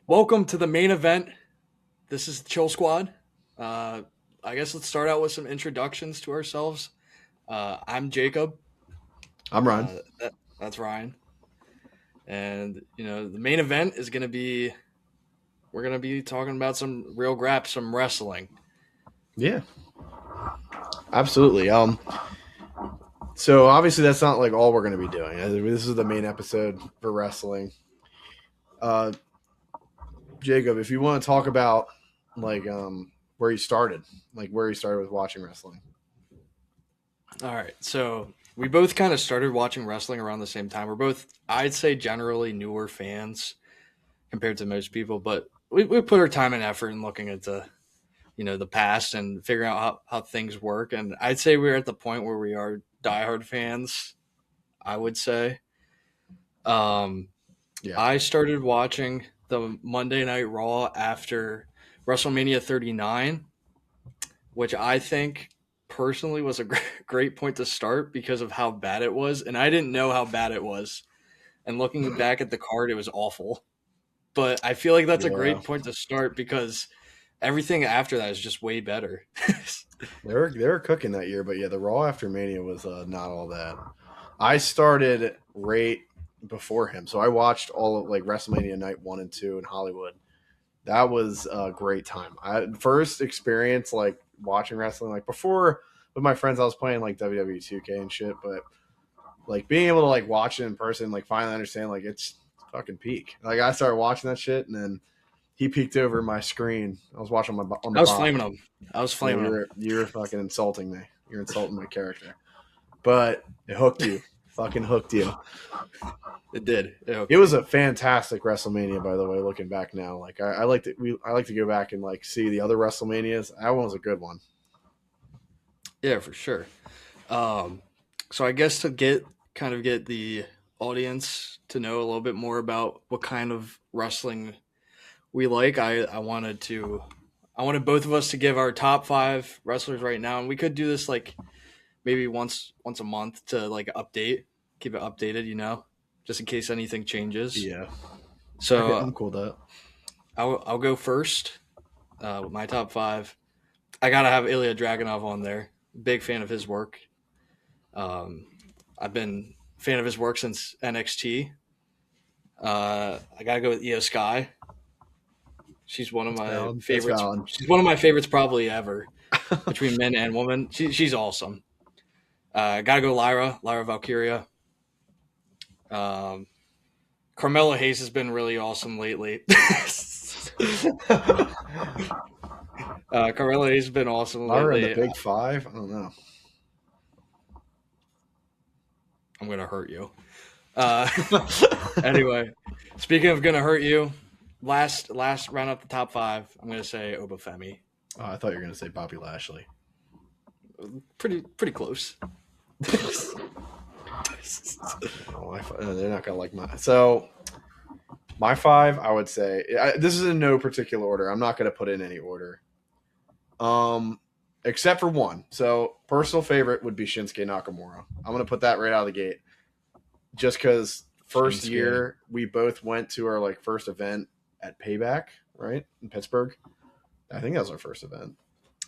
Welcome to the main event. This is the Chill Squad. I guess let's start out with some introductions to ourselves. I'm Jacob. I'm Ron. That's Ryan. And the main event is gonna be we're gonna be talking about some real grap, some wrestling. Yeah, absolutely. So obviously that's not like all we're going to be doing. This is the main episode for wrestling. Uh, Jacob, if you want to talk about like where you started, like where you started with watching wrestling. All right, so we both kind of started watching wrestling around the same time. We're both, I'd say, generally newer fans compared to most people, but we put our time and effort in looking into the past and figuring out how things work. And I'd say we're at the point where we are diehard fans. I would say. Um, Yeah, I started watching the Monday Night Raw after WrestleMania 39, which I think personally was a great point to start because of how bad it was. And I didn't know how bad it was. And looking back at the card, it was awful. But I feel like that's a yeah, great point to start because everything after that is just way better. they were cooking that year, but yeah, the Raw after Mania was not all that. I started right before him, so I watched all of like WrestleMania night 1 and 2 in Hollywood. That was a great time. I first experience like watching wrestling like before with my friends. I was playing like WWE 2K and shit, but like being able to like watch it in person, like finally understand like it's fucking peak. Like I started watching that shit, and then he peeked over my screen. I was watching on the I was bottom. flaming them. I was Yeah, flaming them. you're fucking insulting me. You're insulting my character, but it hooked you. Fucking hooked you. It did. It hooked It was me. a fantastic WrestleMania, by the way. Looking back now, like I like to go back and like see the other WrestleManias. That one was a good one. Yeah, for sure. Um, so I guess to get the audience to know a little bit more about what kind of wrestling we like, I wanted both of us to give our top five wrestlers right now, and we could do this like maybe once a month to like keep it updated, just in case anything changes. Yeah, So I'm cool with that. I'll go first with my top five. I gotta have Ilya Dragunov on there. Big fan of his work. Um, I've been a fan of his work since NXT. I gotta go with Io Sky. She's one of That's my valid. That's favorites. valid. She's one of my favorites probably ever between men and women. She's awesome. Gotta go Lyra Valkyria. Um, Carmelo Hayes has been really awesome lately. Carmelo Hayes has been awesome Lara and the lately. Big Five. I don't know. I'm gonna hurt you. Uh, anyway, speaking of gonna hurt you, last round up the top five. I'm gonna say Obafemi. Oh, I thought you were gonna say Bobby Lashley. Pretty close. Oh, they're not gonna like my. So my five, I would say this is in no particular order. I'm not gonna put in any order. Except for one. So personal favorite would be Shinsuke Nakamura. I'm gonna put that right out of the gate, just because first Shinsuke. year we both went to our like first event at Payback, right in Pittsburgh. I think that was our first event.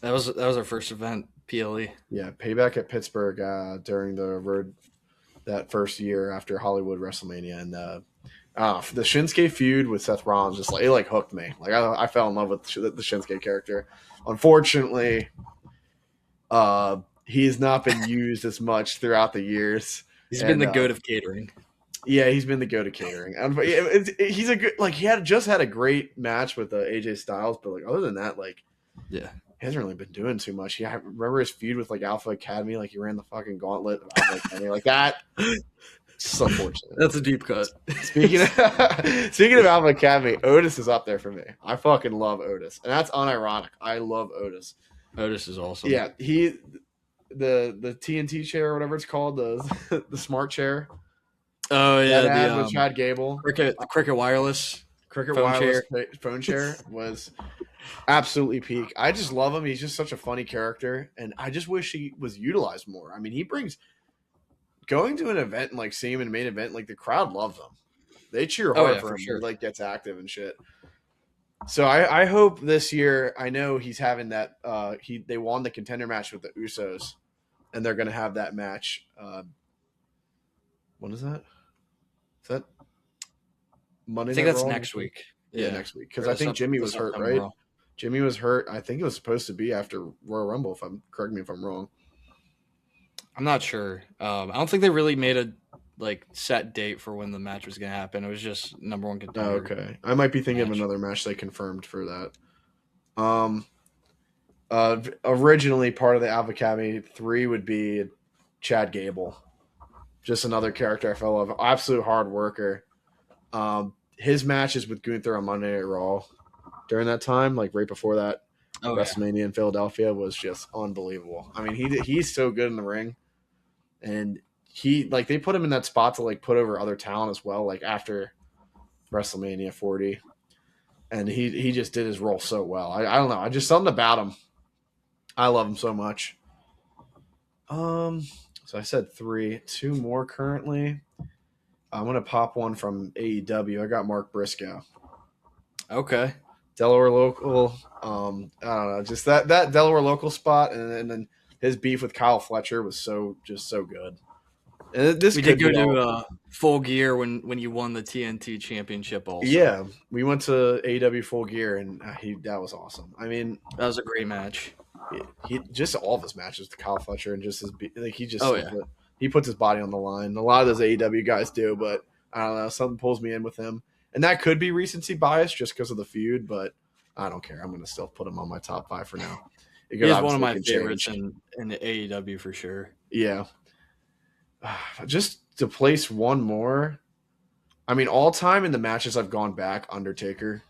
That was our first event. PLE. Yeah, Payback at Pittsburgh during the road that first year after Hollywood WrestleMania, and the Shinsuke feud with Seth Rollins just like it like hooked me. Like I fell in love with the Shinsuke character. Unfortunately, he's not been used as much throughout the years. He's been the goat of catering. Yeah, he's been the go to catering. He's a good like he had just had a great match with AJ Styles, but like other than that, like Yeah. he hasn't really been doing too much. Yeah, I remember his feud with like Alpha Academy, like he ran the fucking gauntlet of Alpha Academy, like that. It's unfortunate. That's a deep cut. Speaking of speaking of Alpha Academy, Otis is up there for me. I fucking love Otis, and that's unironic. I love Otis. Otis is awesome. Yeah, the TNT chair or whatever it's called, the smart chair. Oh yeah, that ad with Chad Gable, Cricket Wireless, Cricket phone Wireless chair. phone chair was absolutely peak. I just love him. He's just such a funny character, and I just wish he was utilized more. I mean, he brings going to an event and like seeing him in the main event, like the crowd loves him. They cheer hard for him. Sure. He like gets active and shit. So I hope this year. I know he's having that. They won the contender match with the Usos, and they're going to have that match. When is that? Is that I Monday think Night that's Raw next next week? week. Yeah, Yeah, next week. Because or I think Jimmy was this hurt, upcoming right? Raw. Jimmy was hurt. I think it was supposed to be after Royal Rumble. If I'm correct me if I'm wrong. I'm not sure. I don't think they really made a like set date for when the match was gonna happen. It was just number one Oh, contender okay, I might be thinking of match. another match they confirmed for that. Um, Originally part of the Alpha Academy 3 would be Chad Gable, just another character I fell love. Absolute hard worker. His matches with Gunther on Monday Night Raw during that time, like right before that Oh yeah, WrestleMania in Philadelphia, was just unbelievable. I mean, he's so good in the ring, and he like they put him in that spot to like put over other talent as well. Like after WrestleMania 40, and he just did his role so well. I don't know. I just something about him. I love him so much. Um, so I said three, two more currently. I'm gonna pop one from AEW. I got Mark Briscoe, okay. Delaware local. I don't know, just that Delaware local spot, and then his beef with Kyle Fletcher was so good. And this We did could go be all. to Full Gear when you won the TNT Championship. Also, Yeah, we went to AEW Full Gear, and that was awesome. I mean, that was a great match. he just all of his matches with Kyle Fletcher and just like he just Oh like yeah, he puts his body on the line. A lot of those AEW guys do, but I don't know. Something pulls me in with him, and that could be recency bias just because of the feud. But I don't care. I'm going to still put him on my top five for now. he Because is one of obviously it my can favorites change. in the AEW for sure. Yeah, just to place one more. I mean, all time in the matches I've gone back, Undertaker.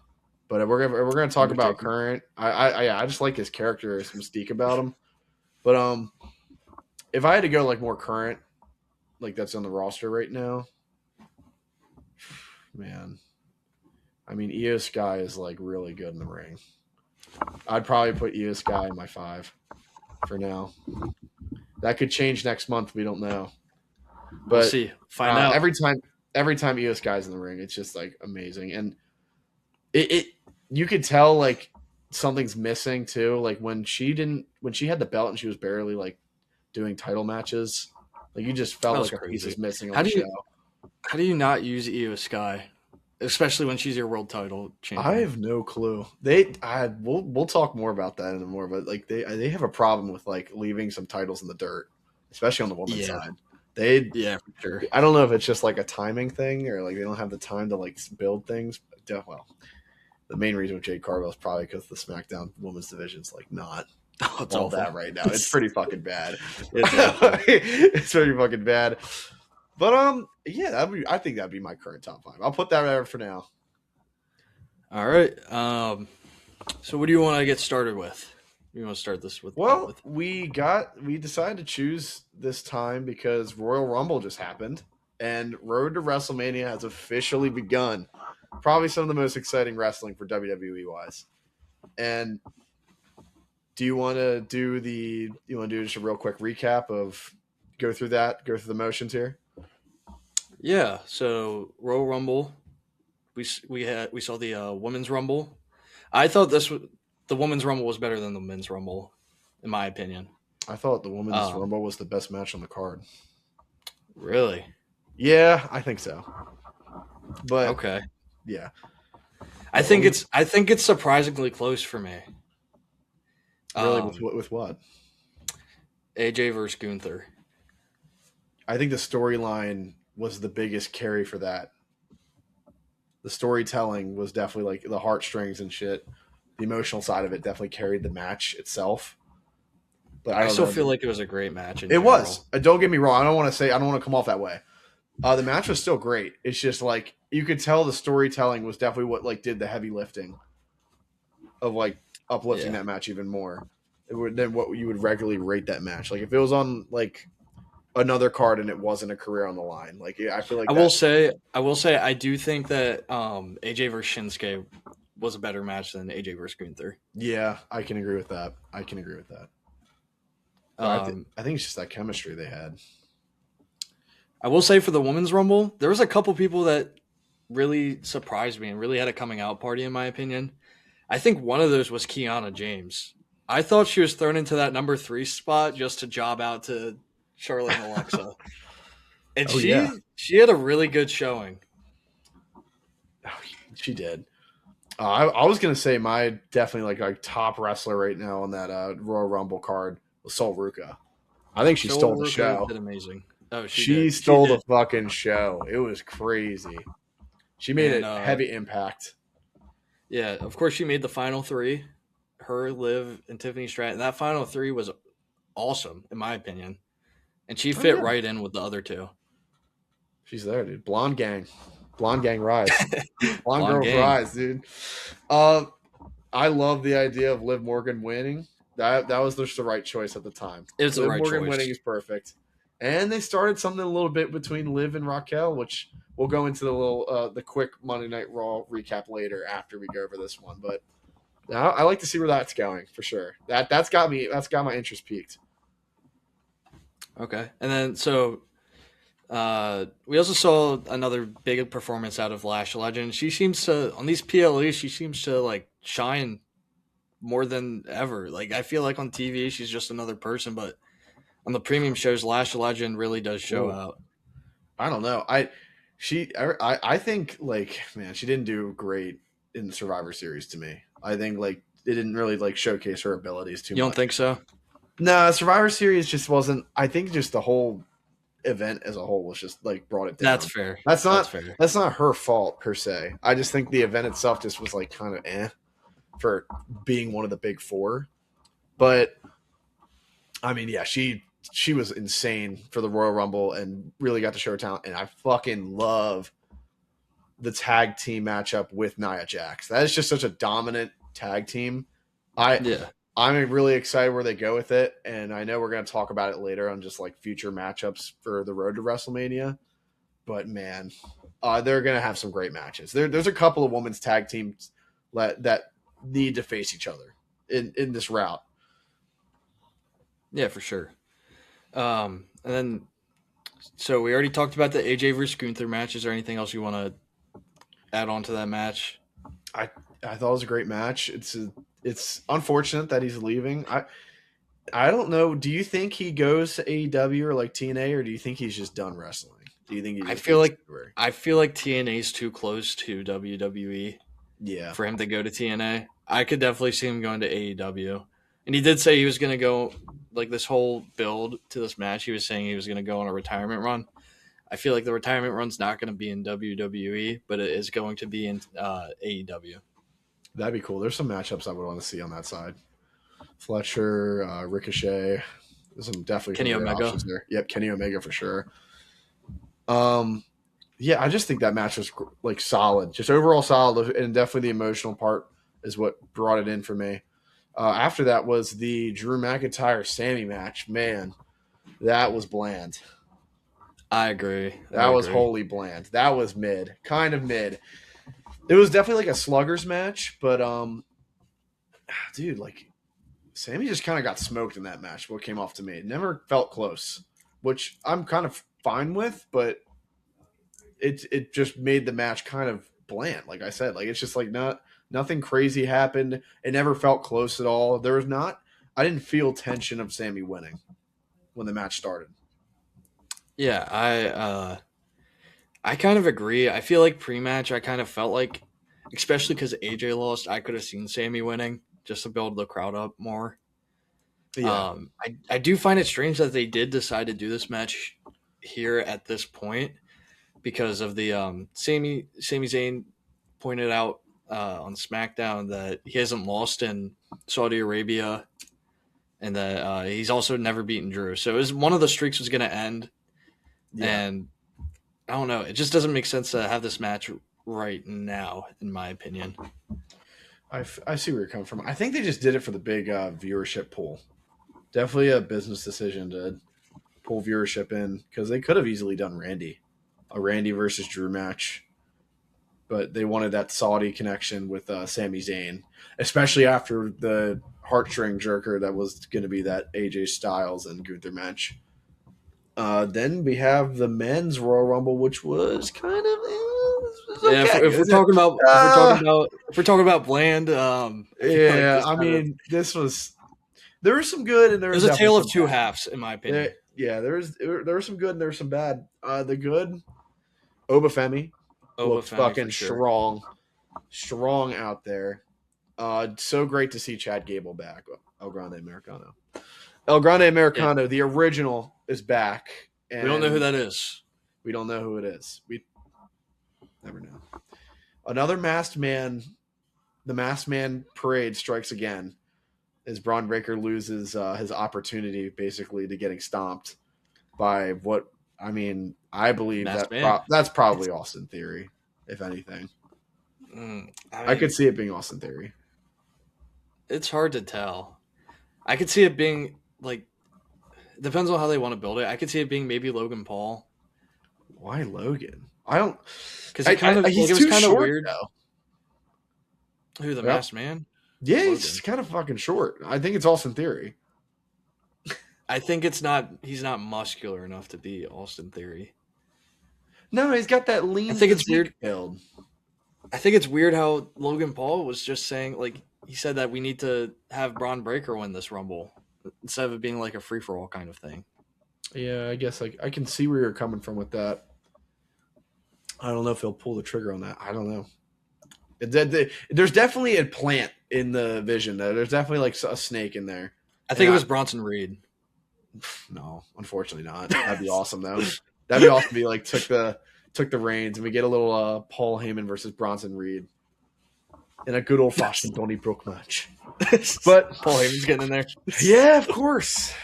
But if we're gonna talk about Undertaker. current, I just like his character, his mystique about him. But if I had to go like more current, like that's on the roster right now, man. I mean, Io Sky is like really good in the ring. I'd probably put Io Sky in my five for now. That could change next month. We don't know. We'll But see. Find out. every time Io Sky's in the ring, it's just like amazing, and it you could tell like something's missing too. Like when she had the belt and she was barely like doing title matches, like you just felt That was like a piece crazy. is missing on How the do show. you how do you not use Io Sky, especially when she's your world title I champion? have no clue. We'll talk more about that in a more, but like they have a problem with like leaving some titles in the dirt, especially on the women's Yeah, side. They yeah, for sure. I don't know if it's just like a timing thing or like they don't have the time to like build things. Well, the main reason with Jade Cargill is probably because the SmackDown women's division is like not Oh, it's all awful. that right now. It's pretty fucking bad. It's awful. It's pretty fucking bad. But yeah, I think that'd be my current top five. I'll put that there for now. All right. So what do you want to get started with? You want to start this with out Well, with? we decided to choose this time because Royal Rumble just happened and Road to WrestleMania has officially begun. Probably some of the most exciting wrestling for WWE wise. And do you want to do just a real quick recap of go through the motions here? Yeah. So Royal Rumble. We saw the women's Rumble. I thought the women's Rumble was better than the men's Rumble, in my opinion. I thought the women's Um, Rumble was the best match on the card. really? Yeah, I think so. But Okay. yeah, I think it's surprisingly close for me. really Um, with what? AJ versus Gunther. I think the storyline was the biggest carry for that. The storytelling was definitely like the heartstrings and shit. The emotional side of it definitely carried the match itself. But I I don't still know. feel like it was a great match in It was. general. Don't get me wrong. I don't want to come off that way. The match was still great. It's just like you could tell the storytelling was definitely what like did the heavy lifting of like uplifting Yeah. that match even more than what you would regularly rate that match. Like if it was on like another card and it wasn't a career on the line, like yeah, I feel like that. I will say, I do think that AJ versus Shinsuke was a better match than AJ versus Gunther. Yeah, I can agree with that. I can agree with that. But Um, I think it's just that chemistry they had. I will say for the women's rumble, there was a couple people that really surprised me and really had a coming out party, in my opinion. I think one of those was Kiana James. I thought she was thrown into that number 3 spot just to job out to Charlotte and Alexa, and Oh yeah, she had a really good showing. oh, she did. I was gonna say my definitely like top wrestler right now on that Royal Rumble card was Sol Ruka. I think she Sol stole the Ruka show. did amazing. Oh, she She did. She stole the did. fucking show. It was crazy. She made And a heavy impact. yeah, of course she made the final 3. Her, Liv, and Tiffany Stratton. That final 3 was awesome in my opinion, and she Oh fit yeah, right in with the other two. she's there, dude. Blonde gang rise. Blonde Blonde girls gang. rise, dude. Uh, I love the idea of Liv Morgan winning. That was just the right choice at the time. It was the Liv right Morgan choice. winning is perfect. And they started something a little bit between Liv and Raquel, which we'll go into the quick Monday Night Raw recap later after we go over this one. But I like to see where that's going for sure. That's got my interest peaked. Okay, and then so we also saw another big performance out of Lash Legend. She seems to on these PLEs. She seems to like shine more than ever. Like I feel like on TV she's just another person, but on the premium shows, Lash Legend really does show Ooh, out. I don't know. I think like man, she didn't do great in the Survivor Series to me. I think like it didn't really like showcase her abilities too You don't much. think so? No, Survivor Series just wasn't. I think just the whole event as a whole was just like brought it That's down. fair. That's That's not fair. that's not her fault per se. I just think the event itself just was like kind of for being one of the big four. But I mean, yeah, she was insane for the Royal Rumble and really got to show her talent. And I fucking love the tag team matchup with Nia Jax. That is just such a dominant tag team. I Yeah. I'm really excited where they go with it, and I know we're going to talk about it later on just like future matchups for the road to WrestleMania. But man, they're going to have some great matches. There's a couple of women's tag teams that need to face each other in this route. Yeah, for sure. And then so we already talked about the AJ versus Gunther match. Is there anything else you want to add on to that match? I I thought it was a great match. It's unfortunate that he's leaving. I don't know. Do you think he goes to AEW or like TNA, or do you think he's just done wrestling? Do you think he I just feel takes like over? I feel like TNA is too close to WWE Yeah, for him to go to TNA. I could definitely see him going to AEW. And he did say he was going to go like this whole build to this match. He was saying he was going to go on a retirement run. I feel like the retirement run's not going to be in WWE, but it is going to be in AEW. that'd be cool. There's some matchups I would want to see on that side. Fletcher, Ricochet. There's definitely some Kenny great Omega. options there. Yep, Kenny Omega for sure. Um, yeah, I just think that match was like solid, just overall solid, and definitely the emotional part is what brought it in for me. After that was the Drew McIntyre Sammy match. Man, that was bland. I agree. I That was agree. wholly bland. That was mid, kind of mid. It was definitely like a sluggers match, but dude, like Sammy just kind of got smoked in that match. What came off to me, it never felt close, which I'm kind of fine with, but it just made the match kind of bland. Like I said, like it's just like nothing crazy happened. It never felt close at all. There was not. I didn't feel tension of Sammy winning when the match started. Yeah, I kind of agree. I feel like pre-match I kind of felt like especially cuz AJ lost, I could have seen Sammy winning just to build the crowd up more. Yeah, I do find it strange that they did decide to do this match here at this point because of the Sami Zayn pointed out on SmackDown that he hasn't lost in Saudi Arabia and that he's also never beaten Drew. So it was one of the streaks was going to end, yeah. and I don't know. It just doesn't make sense to have this match right now, in my opinion. I see where you're coming from. I think they just did it for the big viewership pool. Definitely a business decision to pull viewership in because they could have easily done a Randy versus Drew match, but they wanted that Saudi connection with Sami Zayn, especially after the heartstring jerker that was going to be that AJ Styles and Gunther match. Then we have the men's Royal Rumble, which was kind of was Yeah, okay. if we're Is it? talking about Uh, bland, I feel like yeah, this I kind of mean, this was there was some good and there it was was a definitely tale of some two bad. halves, in my opinion. Yeah, there was some good and there was some bad. The good, Obafemi looked Obafemi for fucking sure. strong out there. So great to see Chad Gable back. El Grande Americano. El Grande Yeah, Americano, the original, is back, we don't know who and that is. we don't know who it is. We never know. Another masked man. The masked man parade strikes again as Braun Breaker loses his opportunity, basically, to getting stomped by what I mean. I believe Masked Man. that's It's probably Austin Theory, if anything. I I could mean, see it being Austin Theory. it's hard to tell. I could see it being like depends on how they want to build it. I could see it being maybe Logan Paul Why Logan? I don't. because he kind of like He's it was too kind of short weird. though. Who the Yep. Masked Man Yeah, or he's Logan? kind of fucking short. I think it's Austin Theory. I think it's not. He's not muscular enough to be Austin Theory. No, he's got that I lean think it's physique weird. build. I think it's weird how Logan Paul was just saying like he said that we need to have Braun Breaker win this Rumble instead of it being like a free for all kind of thing. Yeah, I guess I can see where you're coming from with that. I don't know if he'll pull the trigger on that. I don't know. There's definitely a plant in the vision though. There's definitely like a snake in there. I And think it was Bronson Reed. no, unfortunately not. That'd be awesome though. That'd be awesome to be like took the reins and we get a little Paul Heyman versus Bronson Reed in a good old fashioned Donnybrook match. But Paul Heyman's getting in there. yeah, of course.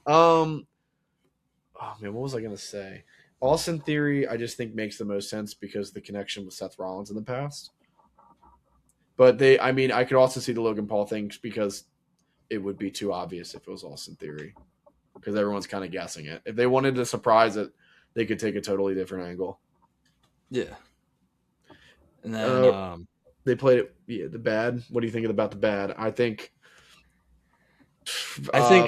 Oh man, what was I gonna say? Austin Theory, I just think makes the most sense because the connection with Seth Rollins in the past. But I mean, I could also see the Logan Paul thing because it would be too obvious if it was Austin Theory because everyone's kind of guessing it. If they wanted to surprise it, they could take a totally different angle. Yeah, and then They played it. Yeah, the bad. What do you think about the bad? I think. I think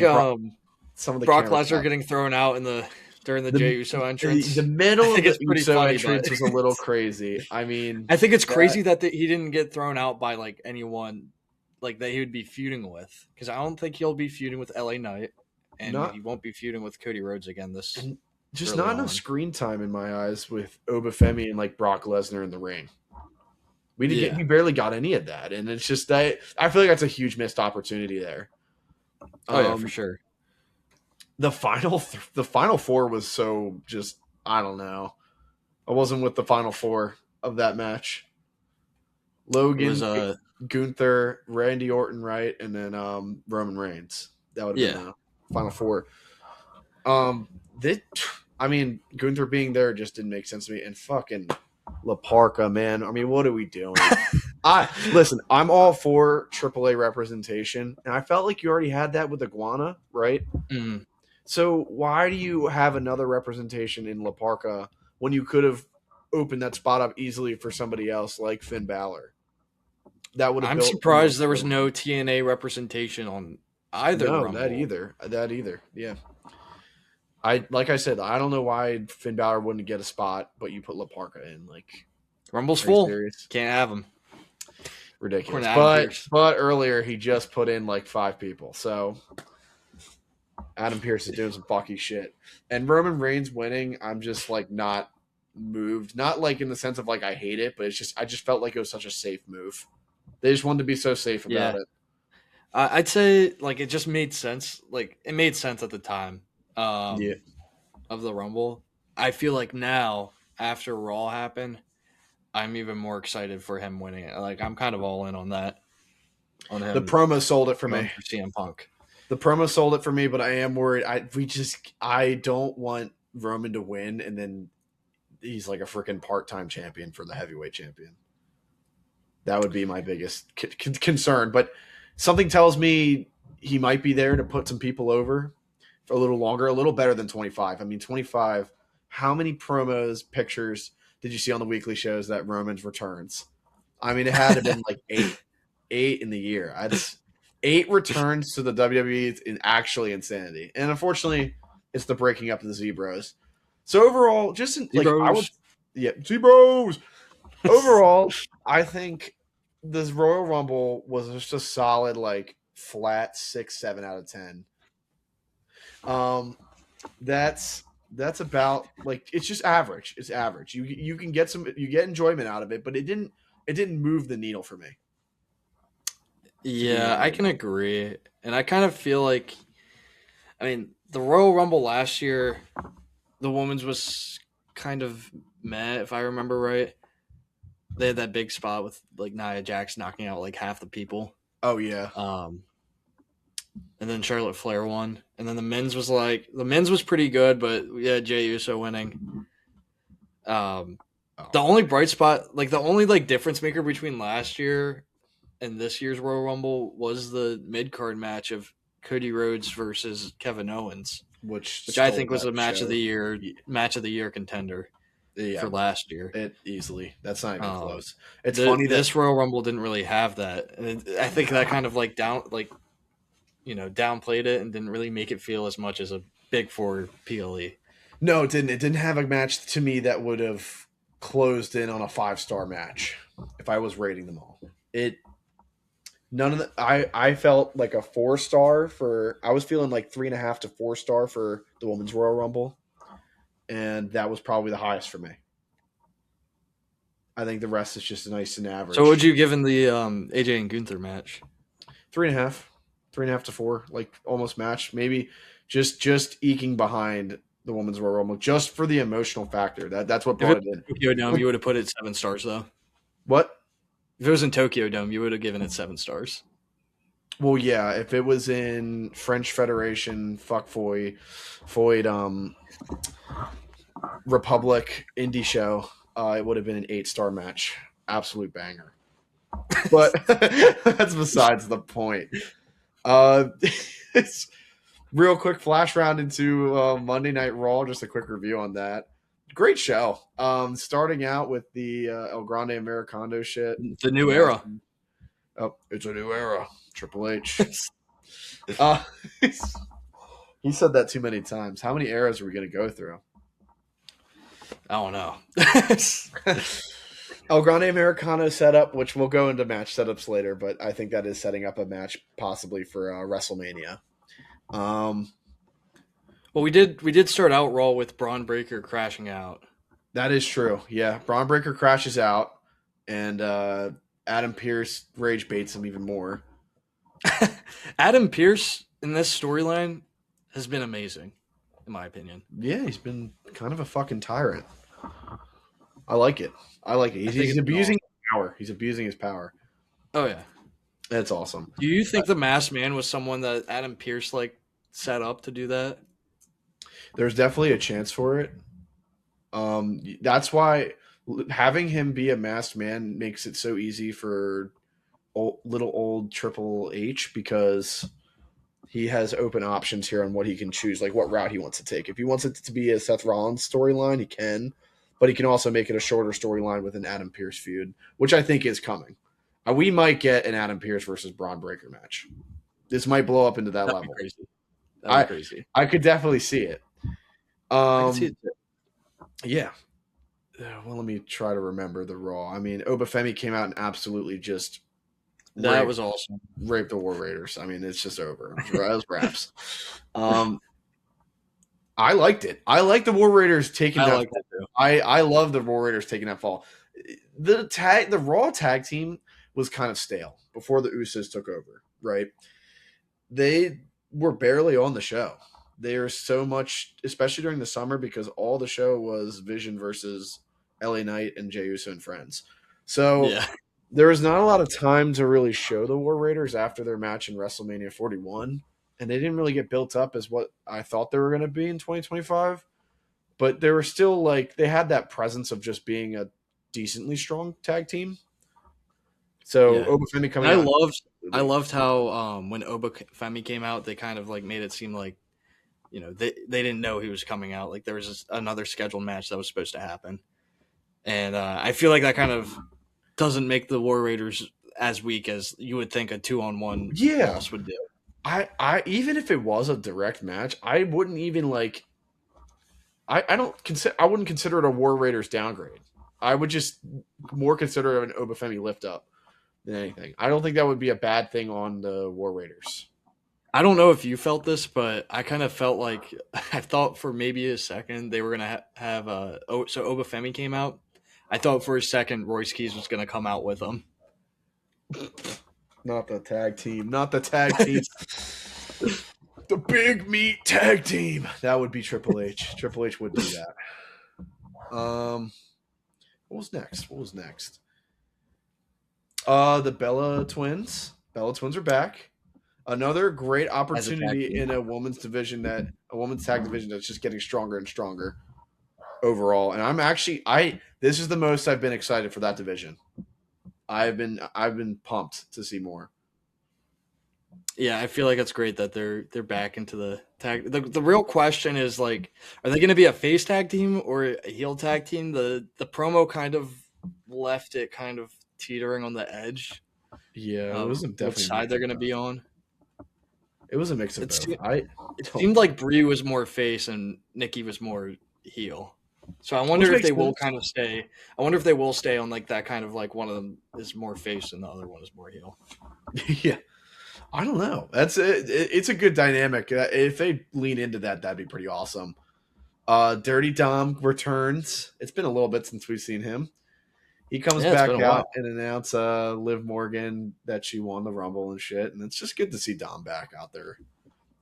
Some of the Brock camera Lesnar stuff. getting thrown out in during the Jey Uso entrance. The I middle of think the it's pretty Uso funny, entrance but was a little crazy. I mean, I think it's that, crazy that he didn't get thrown out by like anyone like that he would be feuding with because I don't think he'll be feuding with LA Knight and not he won't be feuding with Cody Rhodes again this and just early not enough on. screen time in my eyes with Obafemi and like Brock Lesnar in the ring. Yeah. We barely got any of that, and it's just that I feel like that's a huge missed opportunity there. Oh yeah, for sure. The final four was so just I don't know. I wasn't with the final four of that match. It was Logan, Gunther, Randy Orton, right, and then Roman Reigns. That would have been the final four. This, I mean, Gunther being there just didn't make sense to me. And fucking La Parka, man. I mean, what are we doing? Listen. I'm all for AAA representation, and I felt like you already had that with Iguana, right? Mm. So why do you have another representation in La Parka when you could have opened that spot up easily for somebody else like Finn Balor? That would have. I'm surprised there was no TNA representation on either Rumble. That either. Yeah. Like I said, I don't know why Finn Balor wouldn't get a spot, but you put La Parka in. Like Rumble's full. Serious? Can't have him. Ridiculous. But earlier he just put in like 5 people. So Adam Pearce is doing some fucky shit. And Roman Reigns winning, I'm just like not moved. Not like in the sense of like I hate it, but it's just I just felt like it was such a safe move. They just wanted to be so safe about it. I'd say like it just made sense. Like it made sense at the time of the Rumble. I feel like now after Raw happened, I'm even more excited for him winning it. Like I'm kind of all in on that. On him, the promo sold it for me. For CM Punk. The promo sold it for me, but I am worried. I don't want Roman to win, and then he's like a freaking part-time champion for the heavyweight champion. That would be my biggest concern. But something tells me he might be there to put some people over for a little longer, a little better than 25. I mean, 25. How many promos, pictures did you see on the weekly shows that Roman's returns? I mean, it had to have been like 8 in the year. 8 returns to the WWE is actually insanity. And unfortunately, it's the breaking up of the Zebros. So overall, just like Yeah, T-Bros. Overall, I think this Royal Rumble was just a solid, like, flat 6, 7 out of 10. Um, that's about, like, it's just average. It's average. You can get you get enjoyment out of it, but it didn't move the needle for me, to be Yeah, I honest. can agree. And I kind of feel like, I mean, the Royal Rumble last year, the women's was kind of meh, if I remember right. They had that big spot with like Nia Jax knocking out like half the people. Oh yeah. Um, and then Charlotte Flair won. And then the men's was pretty good, but yeah, Jey Uso winning. Um, the Oh, only bright spot, like the only like difference maker between last year and this year's Royal Rumble was the mid card match of Cody Rhodes versus Kevin Owens, which which I stole think was that a show. match of the year contender Yeah, for last year. it easily. That's not even Um, close. It's funny that this Royal Rumble didn't really have that, and I think that kind of like downplayed it and didn't really make it feel as much as a big four PLE. no, it didn't. It didn't have a match to me that would have closed in on a 5-star match if I was rating them all. It none of the I felt like a 4-star for I was feeling like 3.5 to 4-star for the women's Royal Rumble, and that was probably the highest for me. I think the rest is just nice and So, what would average. you give in the AJ and Gunther match? 3.5, 3.5 to 4, like almost match. Maybe just eking behind the women's Royal Rumble just for the emotional factor. That's what If it brought it in. was Tokyo Dome, you would have put it 7 stars though. What? If it was in Tokyo Dome, you would have given it 7 stars. Well, yeah. If it was in French Federation, fuck Foyd, Republic indie show, it would have been an 8-star match. Absolute banger. But that's besides the point. Uh, it's real quick flash round into Monday Night Raw. Just a quick review on that. Great show. Starting out with the El Grande Americano shit. The new era. Announcing, oh, it's a new era. Triple H. Uh, he said that too many times. How many eras are we going to go through? I don't know. El Grande Americano setup, which we'll go into match setups later, but I think that is setting up a match possibly for WrestleMania. Um, Well, we did start out Raw with Braun Breaker crashing out. that is true. Yeah, Braun Breaker crashes out, and Adam Pierce rage baits him even more. Adam Pierce in this storyline has been amazing, in my opinion. Yeah, he's been kind of a fucking tyrant. I like it. I like it. I He's, think he's it's been abusing awesome. his power. He's abusing his power. Oh yeah. That's awesome. Do you think the Masked Man was someone that Adam Pierce like set up to do that? There's definitely a chance for it. That's why having him be a masked man makes it so easy for little old Triple H because he has open options here on what he can choose, like what route he wants to take. If he wants it to be a Seth Rollins storyline, he can, but he can also make it a shorter storyline with an Adam Pierce feud, which I think is coming. We might get an Adam Pierce versus Braun Breaker match. This might blow up into that That'd be level. crazy. That'd be I crazy. I could definitely see it. I can see it too. Yeah. Well, let me try to remember the Raw. I mean, Obafemi came out and absolutely just That raped, was awesome. raped the War Raiders. I mean, it's just over. It was raps. Um, I liked it. I like the War Raiders taking I that like fall. that too. I love the War Raiders taking that fall. The Raw tag team was kind of stale before the Usos took over, right? They were barely on the show. There's so much, especially during the summer, because all the show was Vision versus LA Knight and Jey Uso and friends. So Yeah. there was not a lot of time to really show the War Raiders after their match in WrestleMania 41, and they didn't really get built up as what I thought they were going to be in 2025. But they were still like they had that presence of just being a decently strong tag team. So Yeah. Obafemi And coming out, I loved how when Oba Femi came out, they kind of like made it seem like they didn't know he was coming out. Like there was another scheduled match that was supposed to happen, and I feel like that kind of doesn't make the War Raiders as weak as you would think a 2-on-1 yeah. loss would do. I even if it was a direct match, I wouldn't even like I don't consider I wouldn't consider it a War Raiders downgrade. I would just more consider it an Obafemi lift up than anything. I don't think that would be a bad thing on the War Raiders. I don't know if you felt this, but I kind of felt like I thought for maybe a second they were gonna have so Obafemi came out. I thought for a second Royce Keys was gonna come out with him. Not the tag team. Not the tag team. The big meat tag team. That would be Triple H. Triple H would do that. What was next? What was next? The Bella Twins. Bella Twins are back. Another great As a tag opportunity team. in a women's tag division that's just getting stronger and stronger overall. And this is the most I've been excited for that division. I've been pumped to see more. Yeah, I feel like it's great that they're back into the tag. The real question is like, are they going to be a face tag team or a heel tag team? The promo kind of left it kind of teetering on the edge Yeah, it of was which definitely a side mix they're of going to both. be on. It was a mix of It both. se- it Don't, seemed like Brie was more face and Nikki was more heel. So I which wonder if makes they will sense. kind of stay. I wonder if they will stay on like that kind of like one of them is more face and the other one is more heel. Yeah, I don't know. That's it. It's a good dynamic. If they lean into that, that'd be pretty awesome. Dirty Dom returns. It's been a little bit since we've seen him. He comes Yeah, it's been back a out while. and announce Liv Morgan that she won the Rumble and shit, and it's just good to see Dom back out there.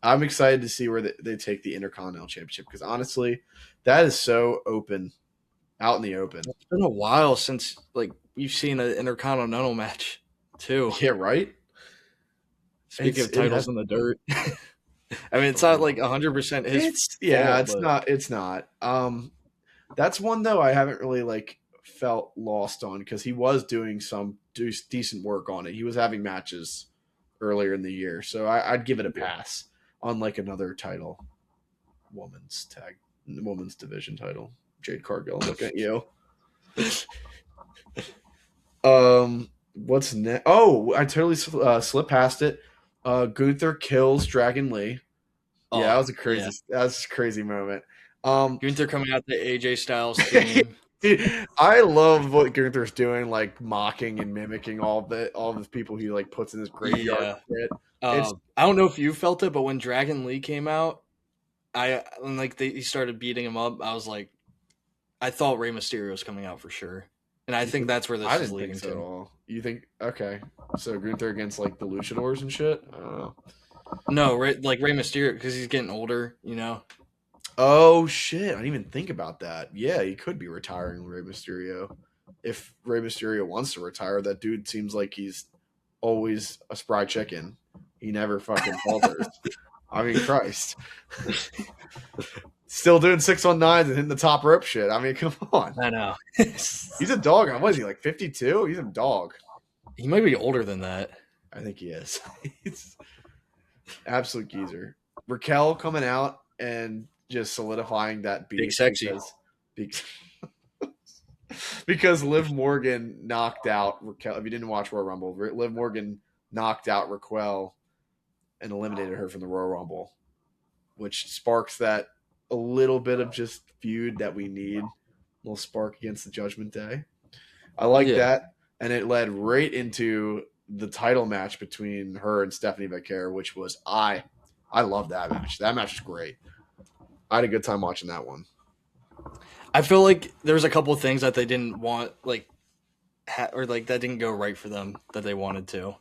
I'm excited to see where they take the Intercontinental Championship because honestly, that is so open, out in the open. It's been a while since like we've seen an intercontinental match too. Yeah, right. Speaking of It titles has. in the dirt, I mean it's not like 100% his It's yeah. fault, It's but not. It's not. That's one though I haven't really like felt lost on because he was doing some decent work on it. He was having matches earlier in the year, so I'd give it a pass on like another title, women's division title. Jade Cargill, I'm looking at you. What's next? Oh, I totally slipped past it. Gunther kills Dragon Lee. Yeah, oh yeah, that was a crazy moment. Um, Gunther coming out the AJ Styles theme. I love what Gunther's doing, like mocking and mimicking all the people he like puts in his graveyard Yeah, shit. It's I don't know if you felt it, but when Dragon Lee came out, he started beating him up. I was like, I thought Rey Mysterio was coming out for sure, and I think that's where I this is didn't think leading so at to. all. You think okay? So Gunther against like the Luchadors and shit. I don't know. No, like Rey Mysterio because he's getting older, you know. Oh shit! I didn't even think about that. Yeah, he could be retiring Rey Mysterio. If Rey Mysterio wants to retire, that dude seems like he's always a spry chicken. He never fucking falters. I mean, Christ. Still doing 619s and hitting the top rope shit. I mean, come on. I know. He's a dog. What is he, like 52? He's a dog. He might be older than that. I think he is. He's absolute geezer. Raquel coming out and just solidifying that Big beef sexy. because because Liv Morgan knocked out Raquel. If you didn't watch Royal Rumble, Liv Morgan knocked out Raquel and eliminated her from the Royal Rumble, which sparks that a little bit of just feud that we need. A little spark against the Judgment Day. I like Yeah. that. And it led right into the title match between her and Stephanie Becker, which was I love that match. That match is great. I had a good time watching that one. I feel like there was a couple of things that they didn't want, or like that didn't go right for them that they wanted to,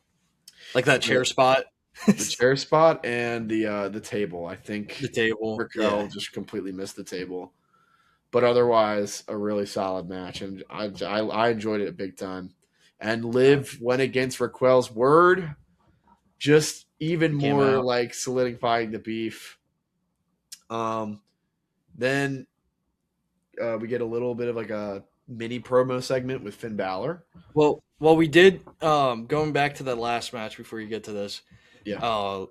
like that chair spot, The chair spot and the table. I the think table. Raquel Yeah, just completely missed the table. But otherwise, a really solid match, and I enjoyed it big time. And Liv went against Raquel's word, just even came more out. like solidifying the beef. Then we get a little bit of like a mini promo segment with Finn Balor. Well, we did. Going back to that last match before you get to this, Yeah, uh,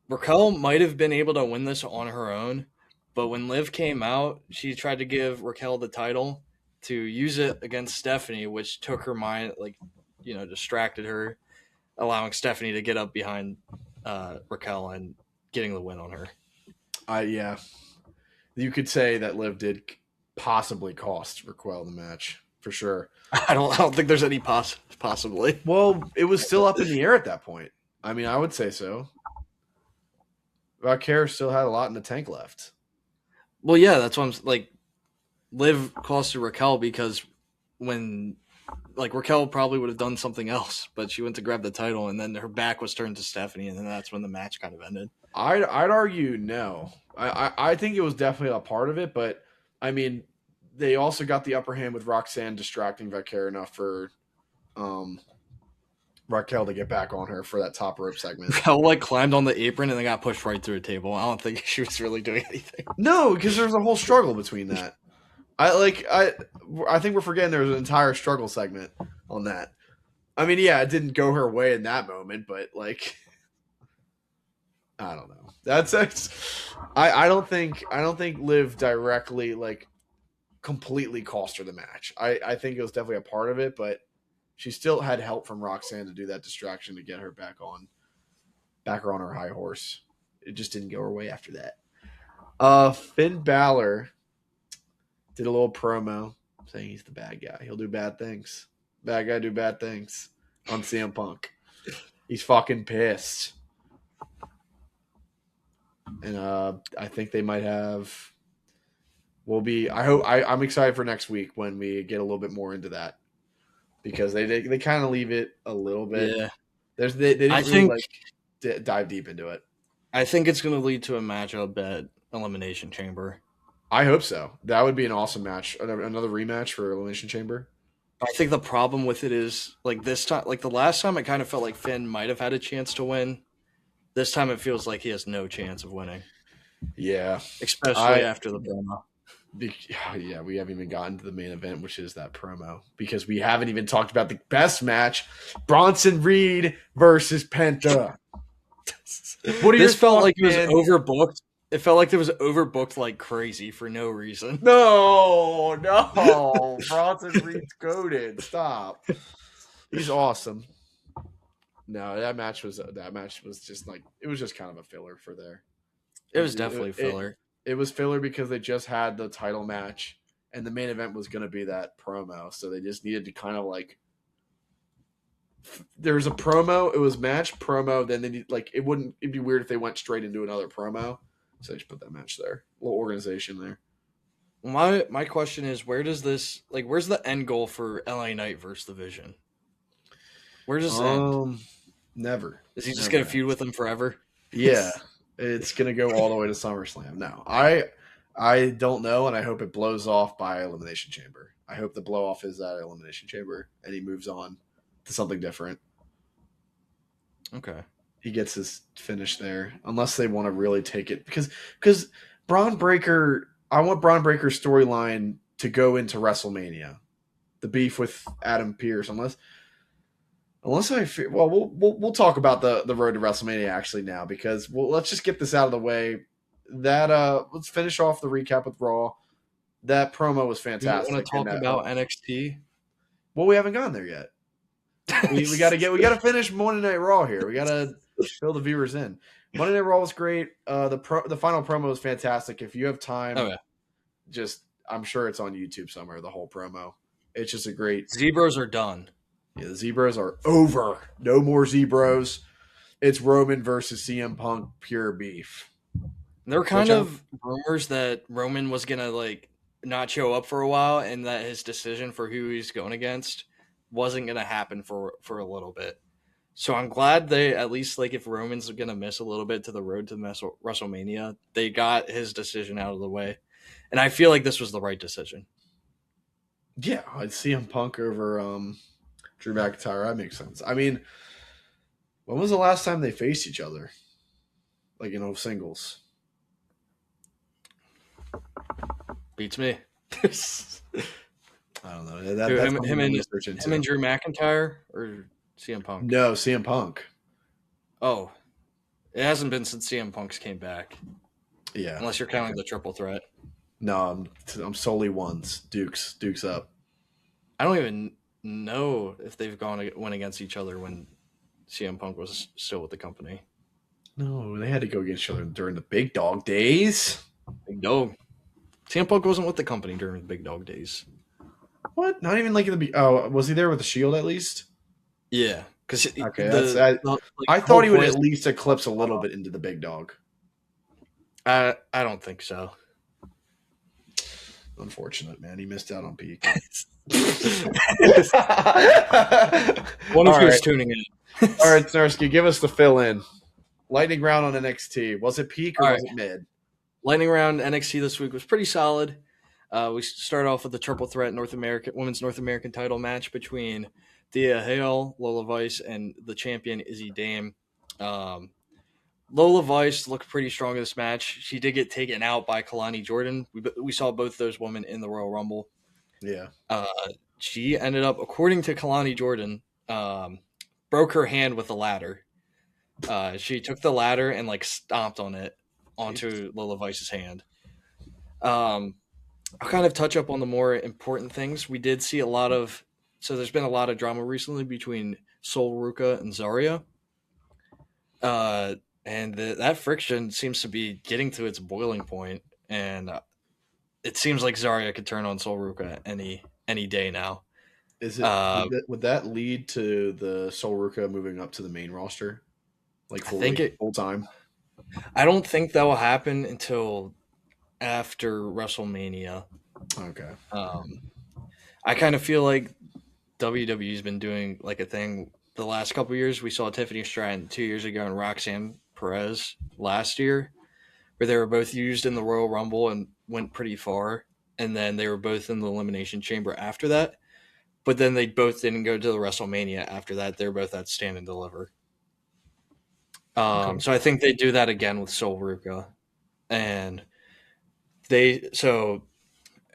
Raquel might have been able to win this on her own, but when Liv came out, she tried to give Raquel the title to use it against Stephanie, which took her mind, distracted her, allowing Stephanie to get up behind Raquel and getting the win on her. yeah, You could say that Liv did possibly cost Raquel the match for sure. I don't think there's any possibly. Well, it was still up in the air at that point. I mean, I would say so. Raquel still had a lot in the tank left. Well, yeah, that's what I'm like. Liv costed Raquel because when like Raquel probably would have done something else, but she went to grab the title, and then her back was turned to Stephanie, and then that's when the match kind of ended. I'd argue no. I think it was definitely a part of it, but I mean, they also got the upper hand with Roxanne distracting Raquel enough for um, Raquel to get back on her for that top rope segment. Raquel like climbed on the apron and then got pushed right through a table. I don't think she was really doing anything. No, because there's a whole struggle between that. I think we're forgetting there was an entire struggle segment on that. I mean, yeah, it didn't go her way in that moment, but like, I don't know. I don't think Liv directly like completely cost her the match. I think it was definitely a part of it, but she still had help from Roxanne to do that distraction to get her back her on her high horse. It just didn't go her way after that. Finn Balor did a little promo saying he's the bad guy. He'll do bad things. Bad guy do bad things on CM Punk. He's fucking pissed. And I think they might have. I'm excited for next week when we get a little bit more into that because they kind of leave it a little bit. Yeah, They didn't I really think dive deep into it. I think it's going to lead to a matchup at Elimination Chamber. I hope so. That would be an awesome match. Another rematch for Elimination Chamber. I think the problem with it is like this time, like the last time, it kind of felt like Finn might have had a chance to win. This time, it feels like he has no chance of winning. Yeah, Especially after the promo. Yeah, we haven't even gotten to the main event, which is that promo, because we haven't even talked about the best match: Bronson Reed versus Penta. What this felt like it was overbooked. It felt like it was overbooked like crazy for no reason. No, Bronson Reed's goated. Stop. He's awesome. No, that match was just like it was just kind of a filler for there. It was definitely filler. It was filler because they just had the title match and the main event was going to be that promo. So they just needed to kind of like, there was a promo, it was match, promo, then they need, like, it'd be weird if they went straight into another promo. So they just put that match there. A little organization there. My question is, where's the end goal for LA Knight versus the Vision? Where does it end? Never. Is he just going to feud with them forever? Yeah. It's going to go all the way to SummerSlam. No, I don't know, and I hope it blows off by Elimination Chamber. I hope the blow off is at Elimination Chamber, and he moves on to something different. Okay. He gets his finish there, unless they want to really take it. Because Braun Breaker, I want Braun Breaker's storyline to go into WrestleMania. The beef with Adam Pearce, unless I feel, well, we'll talk about the road to WrestleMania actually now, because let's just get this out of the way. That let's finish off the recap with Raw. That promo was fantastic. You want to talk about NXT? Well, we haven't gone there yet. we got to finish Monday Night Raw here. We got to fill the viewers in. Monday Night Raw was great. The final promo was fantastic. If you have time, I'm sure it's on YouTube somewhere. The whole promo. It's just a great. Zebras are done. Yeah, the Zebras are over. No more Zebras. It's Roman versus CM Punk, pure beef. There were kind of rumors that Roman was gonna like not show up for a while, and that his decision for who he's going against wasn't gonna happen for a little bit. So I'm glad they at least, like, if Roman's gonna miss a little bit to the road to WrestleMania, they got his decision out of the way, and I feel like this was the right decision. Yeah, I'd CM Punk over Drew McIntyre. That makes sense. I mean, when was the last time they faced each other? Like, singles. Beats me. I don't know. Him and Drew McIntyre or CM Punk? No, CM Punk. Oh, it hasn't been since CM Punk's came back. Yeah, unless you're counting the triple threat. No, I'm solely ones. Dukes up. I don't even know if they've went against each other when CM Punk was still with the company. No, they had to go against each other during the big dog days. Big dog. CM Punk wasn't with the company during the Big Dog days. What? Not even like in the. Oh, was he there with the Shield at least? Yeah, because Okay, like I the whole thought he would point at is least eclipse a little bit into the big dog. I don't think so. Unfortunate, man. He missed out on peak. One All of you right. is tuning in. All right, Snarsky, give us the fill in. Lightning round on NXT. Was it peak or All right, was it mid? lightning round NXT this week was pretty solid. We start off with the triple threat women's North American title match between Thea Hale, Lola Vice, and the champion Izzy Dame. Um, Lola Vice looked pretty strong in this match. She did get taken out by Kalani Jordan. We saw both those women in the Royal Rumble. Yeah. Uh, she ended up, according to Kalani Jordan, broke her hand with a ladder. She took the ladder and like stomped on it Jesus. onto Lola Vice's hand. Um, I'll kind of touch up on the more important things. We did see a lot of there's been a lot of drama recently between Sol Ruka and Zarya. And that friction seems to be getting to its boiling point, and it seems like Zarya could turn on Sol Ruka any day now. Is it Uh, would that lead to the Sol Ruka moving up to the main roster? Like I think fully full time? I don't think that will happen until after WrestleMania. Okay. Um, I kind of feel like WWE's been doing like a thing the last couple of years. We saw Tiffany Stratton 2 years ago and Roxanne Perez last year, where they were both used in the Royal Rumble and went pretty far. And then they were both in the Elimination Chamber after that. But then they both didn't go to the WrestleMania after that. They're both at Stand and Deliver. Okay. So I think they do that again with Sol Ruka. And they, so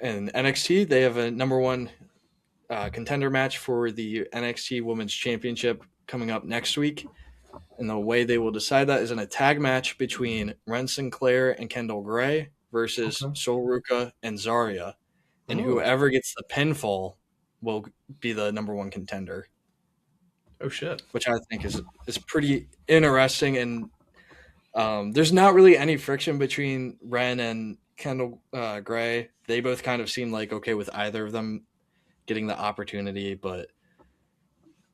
in NXT, they have a number one contender match for the NXT Women's Championship coming up next week. And the way they will decide that is in a tag match between Ren Sinclair and Kendall Gray versus Okay. Sol Ruka and Zarya. And Oh. whoever gets the pinfall will be the number one contender, Oh shit. which I think is pretty interesting. And there's not really any friction between Ren and Kendall Gray. They both kind of seem like okay with either of them getting the opportunity, but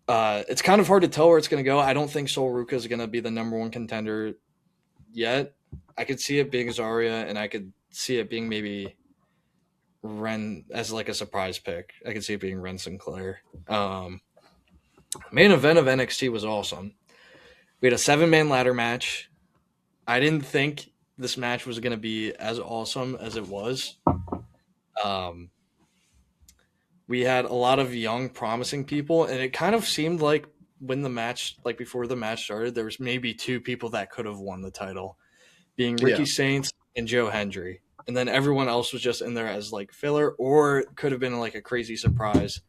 it's kind of hard to tell where it's going to go. I don't think Sol Ruka is going to be the number one contender yet. I could see it being Zarya, and I could see it being maybe Ren as like a surprise pick. I could see it being Ren Sinclair. Main event of NXT was awesome. We had a 7-man ladder match. I didn't think this match was going to be as awesome as it was. Um, we had a lot of young, promising people, and it kind of seemed like when the match, like before the match started, there was maybe two people that could have won the title, being Yeah. Ricky Saints and Joe Hendry. And then everyone else was just in there as like filler or could have been like a crazy surprise.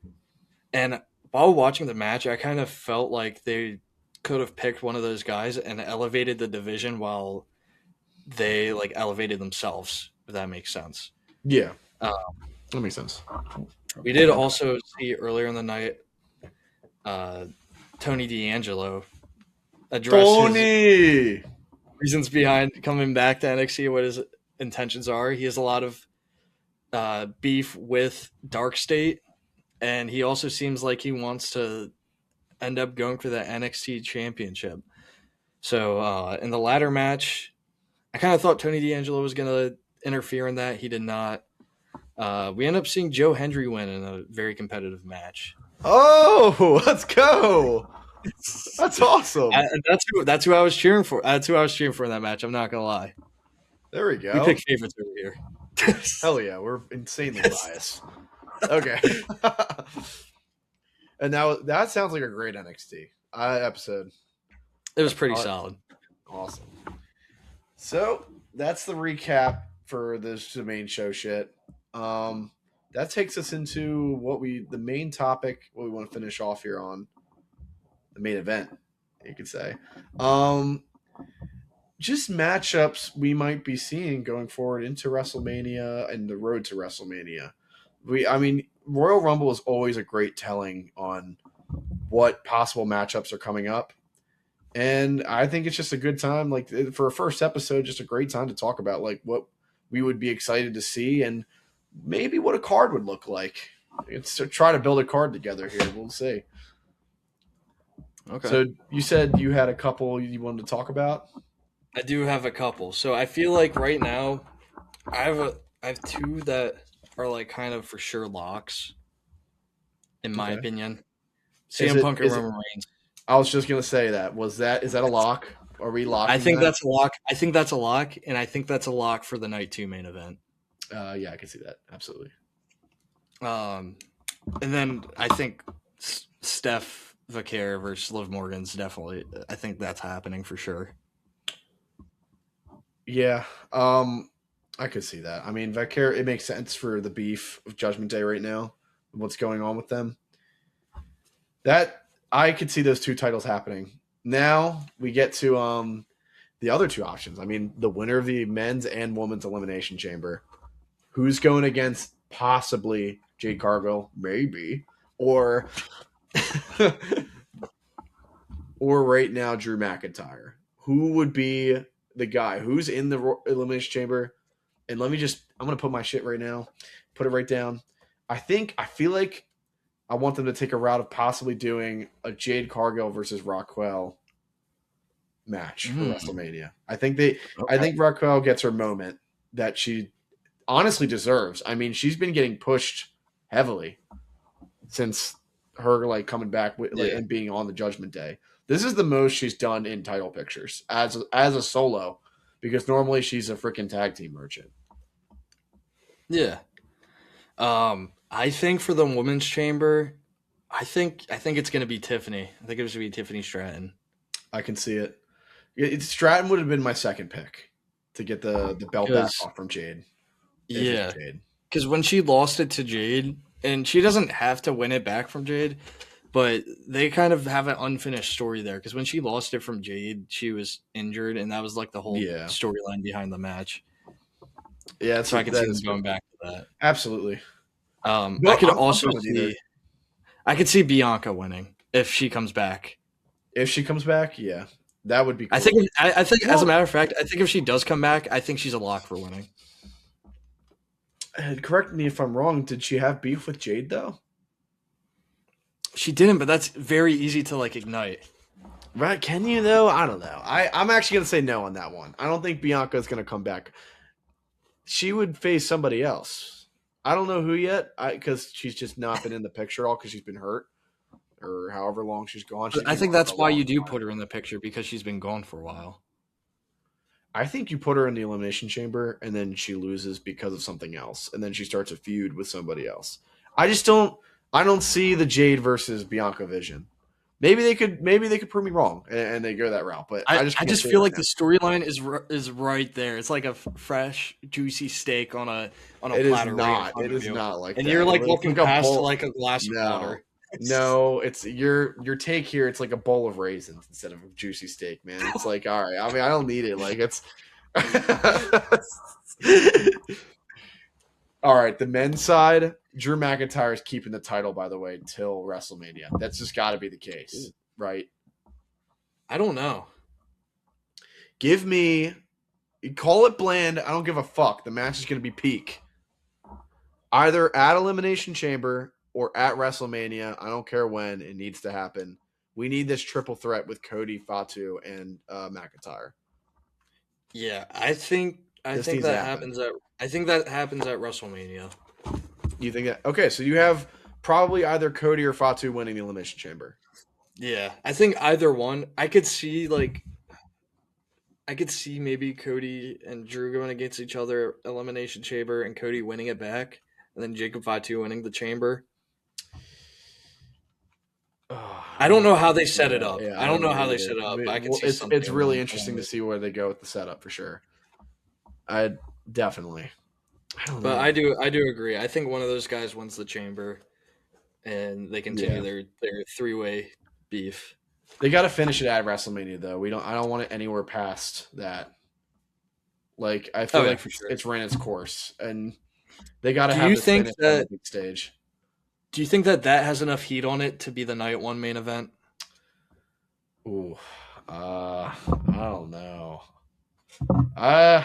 And while watching the match, I kind of felt like they could have picked one of those guys and elevated the division while they like elevated themselves, if that makes sense. Yeah. Uh, That makes sense. we did also see earlier in the night Tony D'Angelo address his Tony. reasons behind coming back to NXT, what his intentions are. He has a lot of beef with Dark State, and he also seems like he wants to end up going for the NXT championship. So in the ladder match, I kind of thought Tony D'Angelo was going to interfere in that. He did not. We end up seeing Joe Hendry win in a very competitive match. Oh, let's go. That's awesome. That's who I was cheering for. That's who I was cheering for in that match. I'm not gonna lie. There we We go. pick favorites over here. Hell yeah, we're insanely biased. Okay. And now that sounds like a great NXT episode. It was pretty solid. Awesome. So that's the recap for this the main show shit. That takes us into the main topic, what we want to finish off here on the main event, you could say. Just matchups we might be seeing going forward into WrestleMania and the road to WrestleMania. Royal Rumble is always a great telling on what possible matchups are coming up. And I think it's just a good time, like for a first episode, just a great time to talk about like what we would be excited to see, and maybe what a card would look like. It's to try to build a card together here. We'll see. Okay. So you said you had a couple you wanted to talk about. I do have a couple. So I feel like right now I have two that are like kind of for sure locks, in my Okay. opinion. Is CM it? Punk and Is it? Roman Reigns. I was just gonna say that. Is that a lock? Are we I locking think that? that's a lock. I think that's a lock, and I think that's a lock for the night two main event. Yeah, I can see that. Absolutely. Um, and then I think Steph Vaquer versus Liv Morgan's definitely. I think that's happening for sure. Yeah. I could see that. I mean, Vicar, it makes sense for the beef of Judgment Day right now. What's going on with them? That I could see those two titles happening. Now we get to the other two options. I mean, the winner of the men's and women's elimination chamber. Who's going against possibly Jade Cargill, maybe, or or right now Drew McIntyre. Who would be the guy who's in the elimination chamber? And let me just, I'm going to put my shit right now, put it right down. I feel like I want them to take a route of possibly doing a Jade Cargill versus Raquel match for Mm, WrestleMania. I okay. think Raquel gets her moment that she honestly deserves. I mean, she's been getting pushed heavily since her like coming back with, like, Yeah. and being on the Judgment Day. This is the most she's done in title pictures as a solo, because normally she's a freaking tag team merchant. Yeah. I think for the women's chamber, I think it's gonna be Tiffany. I think it's gonna be Tiffany Stratton. I can see it. Stratton would have been my second pick to get the belt back Because off from Jade if it's yeah, Jade. because when she lost it to Jade, and she doesn't have to win it back from Jade, but they kind of have an unfinished story there. Because when she lost it from Jade, she was injured, and that was like the whole Yeah, storyline behind the match. yeah, So I could that see them is going good. back to Absolutely. that. I No, could I'm also fine with either. see I could see Bianca winning if she comes back. If she comes back, yeah, that would be I cool. think I think as a Well, matter of fact, I think if she does come back, I think she's a lock for winning. correct me if I'm wrong. Did she have beef with Jade though? She didn't, but that's very easy to like ignite. Right? Can you though? I don't know. I'm actually gonna say no on that one. I don't think Bianca is gonna come back. She would face somebody else. I don't know who yet, because she's just not been in the picture at all because she's been hurt or however long she's gone. She's I been think gone for that's a why long you do time. put her in the picture because she's been gone for a while. I think you put her in the elimination chamber and then she loses because of something else, and then she starts a feud with somebody else. I just don't. I don't see the Jade versus Bianca vision. Maybe they could prove me wrong and they go that route, but I just I can't just see it feel right like now. the storyline is right there. It's like a fresh, juicy steak on a It is platter right in not. front It of is you, not like and you're that. like It's looking like a past to bowl. like a glass of No, water. no. It's your take here. It's like a bowl of raisins instead of a juicy steak, man. It's like, all right. I mean, I don't need it. Like it's. All right, the men's side, Drew McIntyre is keeping the title, by the way, till WrestleMania. That's just got to be the case, right? I don't know. Give me, call it bland. I don't give a fuck. The match is going to be peak. Either at Elimination Chamber or at WrestleMania. I don't care when. It needs to happen. We need this triple threat with Cody, Fatu, and McIntyre. Yeah, I This think needs to that happen. happens at I think that happens at WrestleMania. You think that? Okay, so you have probably either Cody or Fatu winning the Elimination Chamber. Yeah, I think either one. I could see maybe Cody and Drew going against each other elimination chamber and Cody winning it back, and then Jacob Fatu winning the chamber. Oh, I I don't don't know know if how I can they see set it that. up. Yeah, I I don't don't know know how they either. set it up, but I could see It's something really along interesting to with. see where they go with the setup for sure. I definitely. I don't But know. I do agree. I think one of those guys wins the chamber, and they continue Yeah, their three way beef. they got to finish it at WrestleMania though. We don't. I don't want it anywhere past that. Like I Oh feel yeah, like for sure. it's ran its course, and they got to Do have you this think finish on the that big stage. that has enough heat on it to be the night one main event? Ooh, I don't know. Uh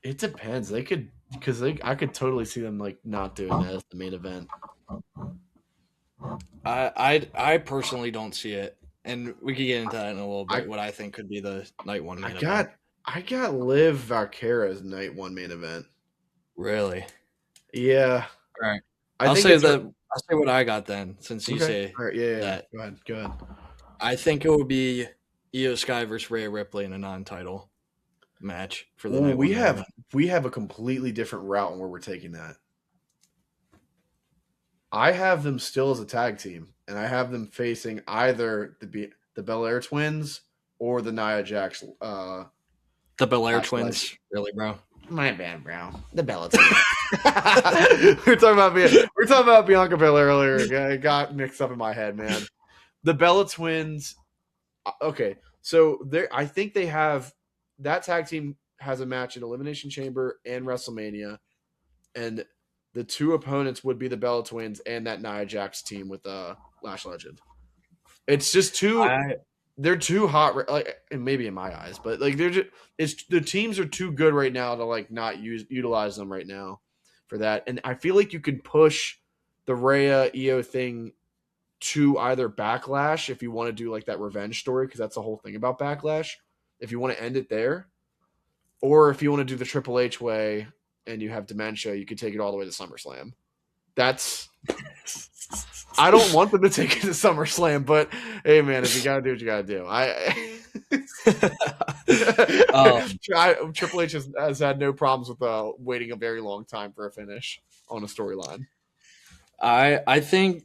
It depends. They could because I could totally see them like not doing that as the main event. I personally don't see it, and we could get into that in a little I bit. What I think could be the night one I main event. got I got Liv Valkyra's night one main event. Really? Yeah, All right. I I'll think say it's that. I'll say what I got then, since you okay. say All right, yeah. that. Go ahead, go ahead. I think it would be Io Sky versus Rhea Ripley in a non-title match for the Oh, night one main event. we have a completely different route on where we're taking that. I have them still as a tag team, and I have them facing either the Belair twins or the Nia Jax The Belair Lash Legend. twins, really, bro. My bad, bro. The Bella twins. We're talking about Bianca Belair earlier. It got mixed up in my head, man. The Bella twins. Okay, so I think they have that tag team has a match in Elimination Chamber and WrestleMania, and the two opponents would be the Bella Twins and that Nia Jax team with Lash Legend. It's just too. I They're too hot, like, and maybe in my eyes, but like they're just. It's the teams are too good right now to like not utilize them right now for that. And I feel like you can push the Rhea Io thing to either Backlash if you want to do like that revenge story, because that's the whole thing about Backlash. If you want to end it there, or if you want to do the Triple H way and you have dementia, you could take it all the way to SummerSlam. That's I don't want them to take it to SummerSlam, but hey, man, if you gotta do what you gotta do, Triple H has had no problems with waiting a very long time for a finish on a storyline. I think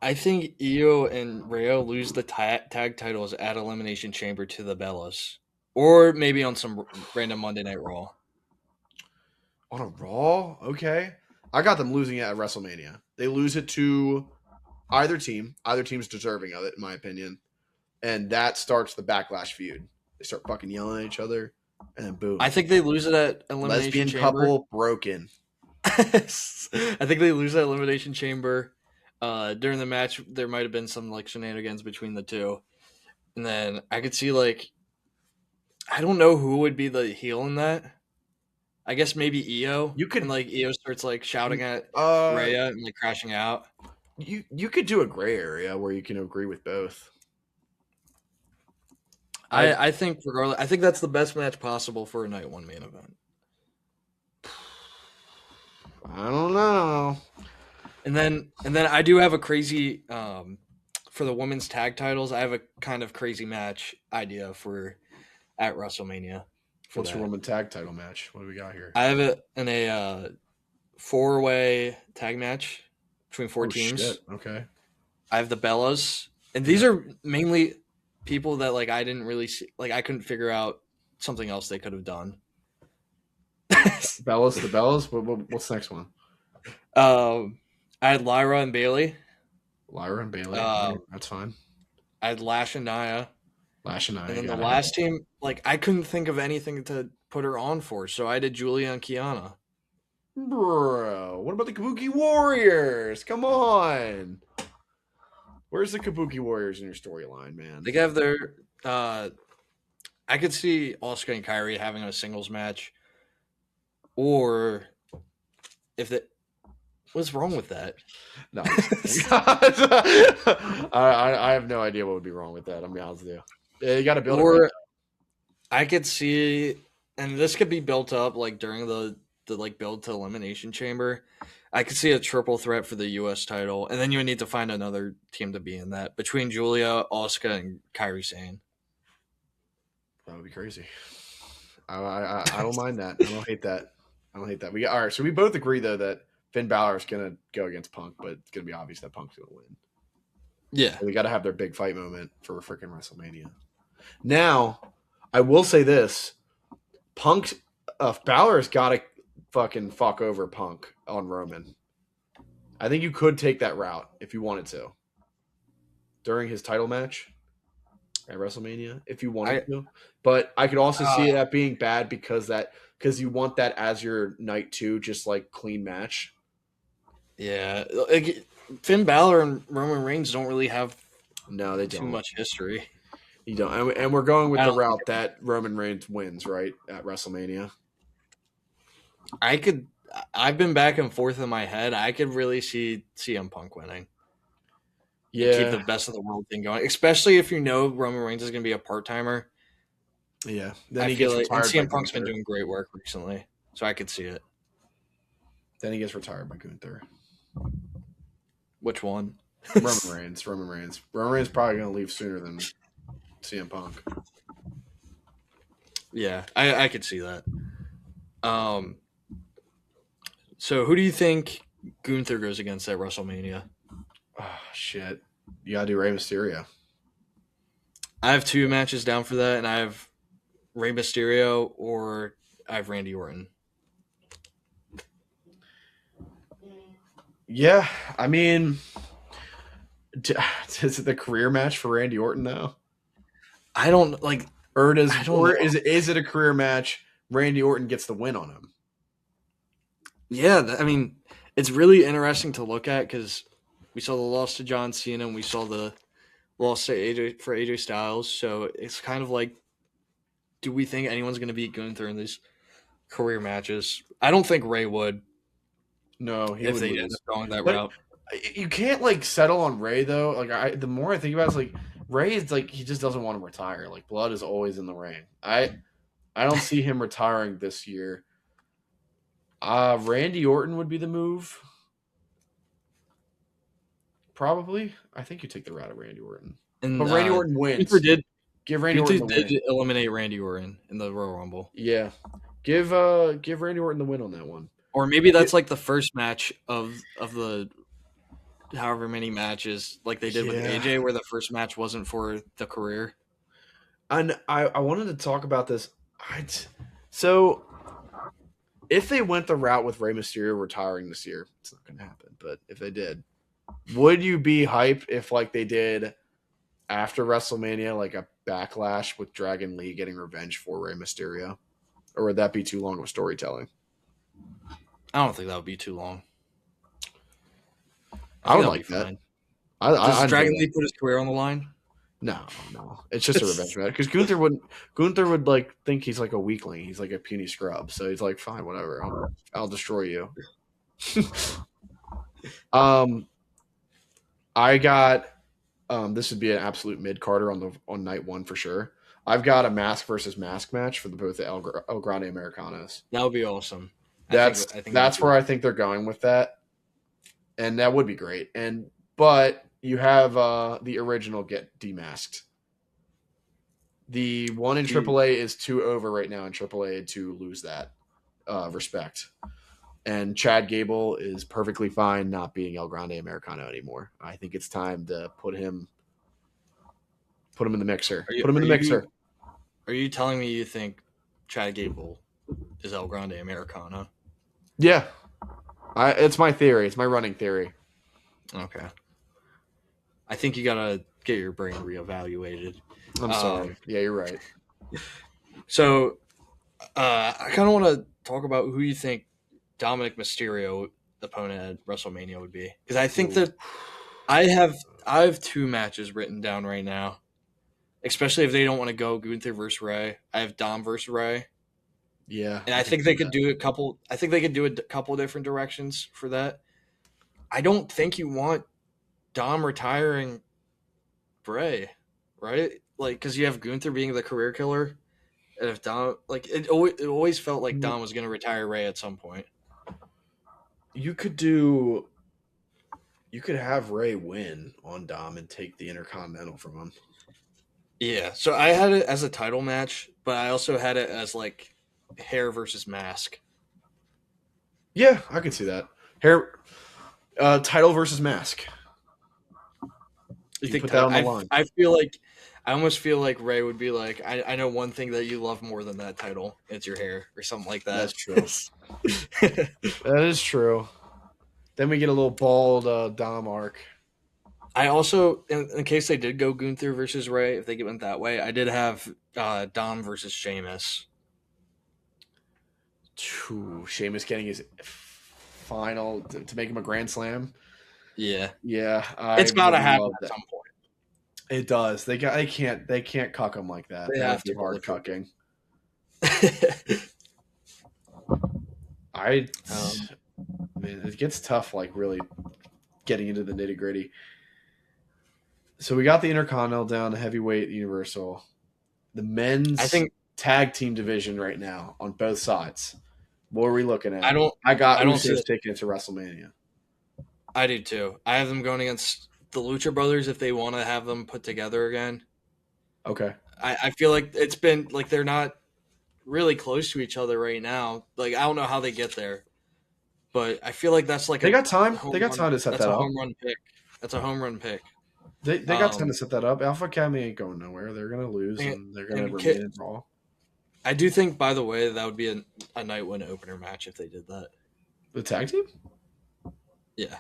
Io and Rhea lose the tag titles at Elimination Chamber to the Bellas, or maybe on some random Monday Night Raw. On a Raw, okay, I got them losing it at WrestleMania. They lose it to either team. Either team's deserving of it, in my opinion, and that starts the Backlash feud. They start fucking yelling at each other, and then boom. I think they lose it at Elimination Lesbian Chamber. couple broken. I think they lose at Elimination Chamber. During the match, there might have been some like shenanigans between the two, and then I could see like I don't know who would be the heel in that. I guess maybe Io. You could and like Io starts like shouting at uh Rhea and like crashing out. you could do a gray area where you can agree with both. I think regardless, I think that's the best match possible for a night one main event. I don't know. And then I do have a crazy for the women's tag titles. I have a kind of crazy match idea for at WrestleMania. What's your woman tag title match? What do we got here? I have it in a 4-way tag match between four teams. Shit. Okay. I have the Bellas, and these are mainly people that like I didn't really see, like I couldn't figure out something else they could have done. Bellas, the Bellas. What's the next one? I had Lyra and Bailey. Lyra and Bailey. That's fine. I had Lash and Nia. Lash and Nia. And then the last team, like I couldn't think of anything to put her on for, so I did Julia and Kiana. Bro, what about the Kabuki Warriors? Come on. Where's the Kabuki Warriors in your storyline, man? They have their. I could see Asuka and Kairi having a singles match, or if that. What's wrong with that? No, I have no idea what would be wrong with that. I'm gonna be honest with you. Yeah, you got to build it. Right. I could see, and this could be built up like during the like build to Elimination Chamber. I could see a triple threat for the U.S. title, and then you would need to find another team to be in that between Julia, Asuka, and Kairi Sane. That would be crazy. I don't mind that. I don't hate that. All right. So we both agree though that Finn Balor is gonna go against Punk, but it's gonna be obvious that Punk's gonna win. Yeah, so they got to have their big fight moment for freaking WrestleMania. Now, I will say this: Balor's got to fucking fuck over Punk on Roman. I think you could take that route if you wanted to during his title match at WrestleMania, if you wanted to. But I could also see that being bad because you want that as your night 2, just like clean match. Yeah, like, Finn Balor and Roman Reigns don't really have too much history. You don't, and we're going with the route that Roman Reigns wins, right, at WrestleMania. I could. I've been back and forth in my head. I could really see CM Punk winning and keep the Yeah, best of the world thing going, especially if you know Roman Reigns is going to be a part timer. yeah. Then I he feel gets like, and retired by CM Punk's been Gunther. doing great work recently, so I could see it. Then he gets retired by Gunther. Which one? Roman Reigns. Roman Reigns. Roman Reigns probably going to leave sooner than CM Punk. Yeah, I could see that. Um, so who do you think Gunther goes against at WrestleMania? Oh, shit. You got to do Rey Mysterio. I have two matches down for that, and I have Rey Mysterio or I have Randy Orton. Yeah, I mean, is it the career match for Randy Orton now? I don't like. Or does I don't or know. is it a career match? Randy Orton gets the win on him. Yeah, I mean, it's really interesting to look at because we saw the loss to John Cena and we saw the loss to AJ Styles. So it's kind of like, do we think anyone's going to beat Gunther in these career matches? I don't think Ray would No, he if would they end lose. up going that But route. you can't like settle on Ray though. Like the more I think about it, it's like Ray is like he just doesn't want to retire. Like blood is always in the ring. I don't see him retiring this year. Randy Orton would be the move. Probably. I think you take the route of Randy Orton. But And Randy Orton Gunther wins. did Give Randy Gunther Orton the did win. eliminate Randy Orton in the Royal Rumble, Yeah. Give Randy Orton the win on that one. or maybe Gi- that's like the first match of the however many matches like they did with yeah. AJ, where the first match wasn't for the career. And I wanted to talk about this. So if they went the route with Rey Mysterio retiring this year, it's not going to happen. But if they did, would you be hype if like they did after WrestleMania, like a backlash with Dragon Lee getting revenge for Rey Mysterio, or would that be too long of storytelling? I don't think that would be too long. I I think would that'll be like that. fine. I Does enjoy Dragon that. Lee put his career on the line? No, no, it's just a revenge match because Gunther would like think he's like a weakling. He's like a puny scrub, so he's like, fine, whatever. I'll destroy you. um, I got this would be an absolute mid Carter on night one for sure. I've got a mask versus mask match for both the El Grande Americanos. That would be awesome. That's I think that'd that's be where I think they're going with that, and that would be great. And but you have the original get demasked. The one in do. AAA is too over right now in AAA to lose that respect. And Chad Gable is perfectly fine not being El Grande Americano anymore. I think it's time to put him in the mixer. Are you Put him in are the mixer. you are you telling me you think Chad Gable is El Grande Americana? Yeah, it's my theory. It's my running theory. Okay. I think you gotta get your brain reevaluated. I'm sorry. Yeah, you're right. So I kind of want to talk about who you think Dominic Mysterio opponent at WrestleMania would be, because I think Ooh. that I have two matches written down right now, especially if they don't want to go Gunther versus Ray. I have Dom versus Ray, Yeah, and I I can think see they could that. do a couple. I think they could do a couple different directions for that. I don't think you want Dom retiring Bray, right? Like, because you have Gunther being the career killer, and if Dom, like, it always felt like Dom was going to retire Ray at some point. You could do. You could have Ray win on Dom and take the Intercontinental from him. Yeah, so I had it as a title match, but I also had it as like hair versus mask. Yeah, I could see that. Hair, title versus mask. You You think put that title? on the line. I feel like I almost feel like Ray would be like, I know one thing that you love more than that title. It's your hair or something like that. That's true. That is true. Then we get a little bald Dom arc. I also, in case they did go Gunther versus Ray, if they went that way, I did have Dom versus Sheamus. Sheamus getting his final to make him a Grand Slam. Yeah, Yeah, I it's got would to happen love at that. some point. It does. They can't cuck him like that. They That have would be to pull hard the trigger. cucking. I Um, man, it gets tough. Like really getting into the nitty gritty. So we got the Intercontinental down, the heavyweight Universal, the I men's think tag team division right now on both sides. What are we looking I at? don't I got I don't see Usos it. taking it to WrestleMania. I do too. I have them going against the Lucha Brothers if they want to have them put together again. Okay. I feel like it's been like they're not really close to each other right now. Like I don't know how they get there, but I feel like that's like They a got time. They home got run. time to set That's that a up. home run pick. That's a home run pick. They got time to Um, set that up. Alpha Academy ain't going nowhere. They're gonna lose and, and they're gonna and remain in Raw. I do think, by the way, that would be a night one opener match if they did that. The tag team? Yeah.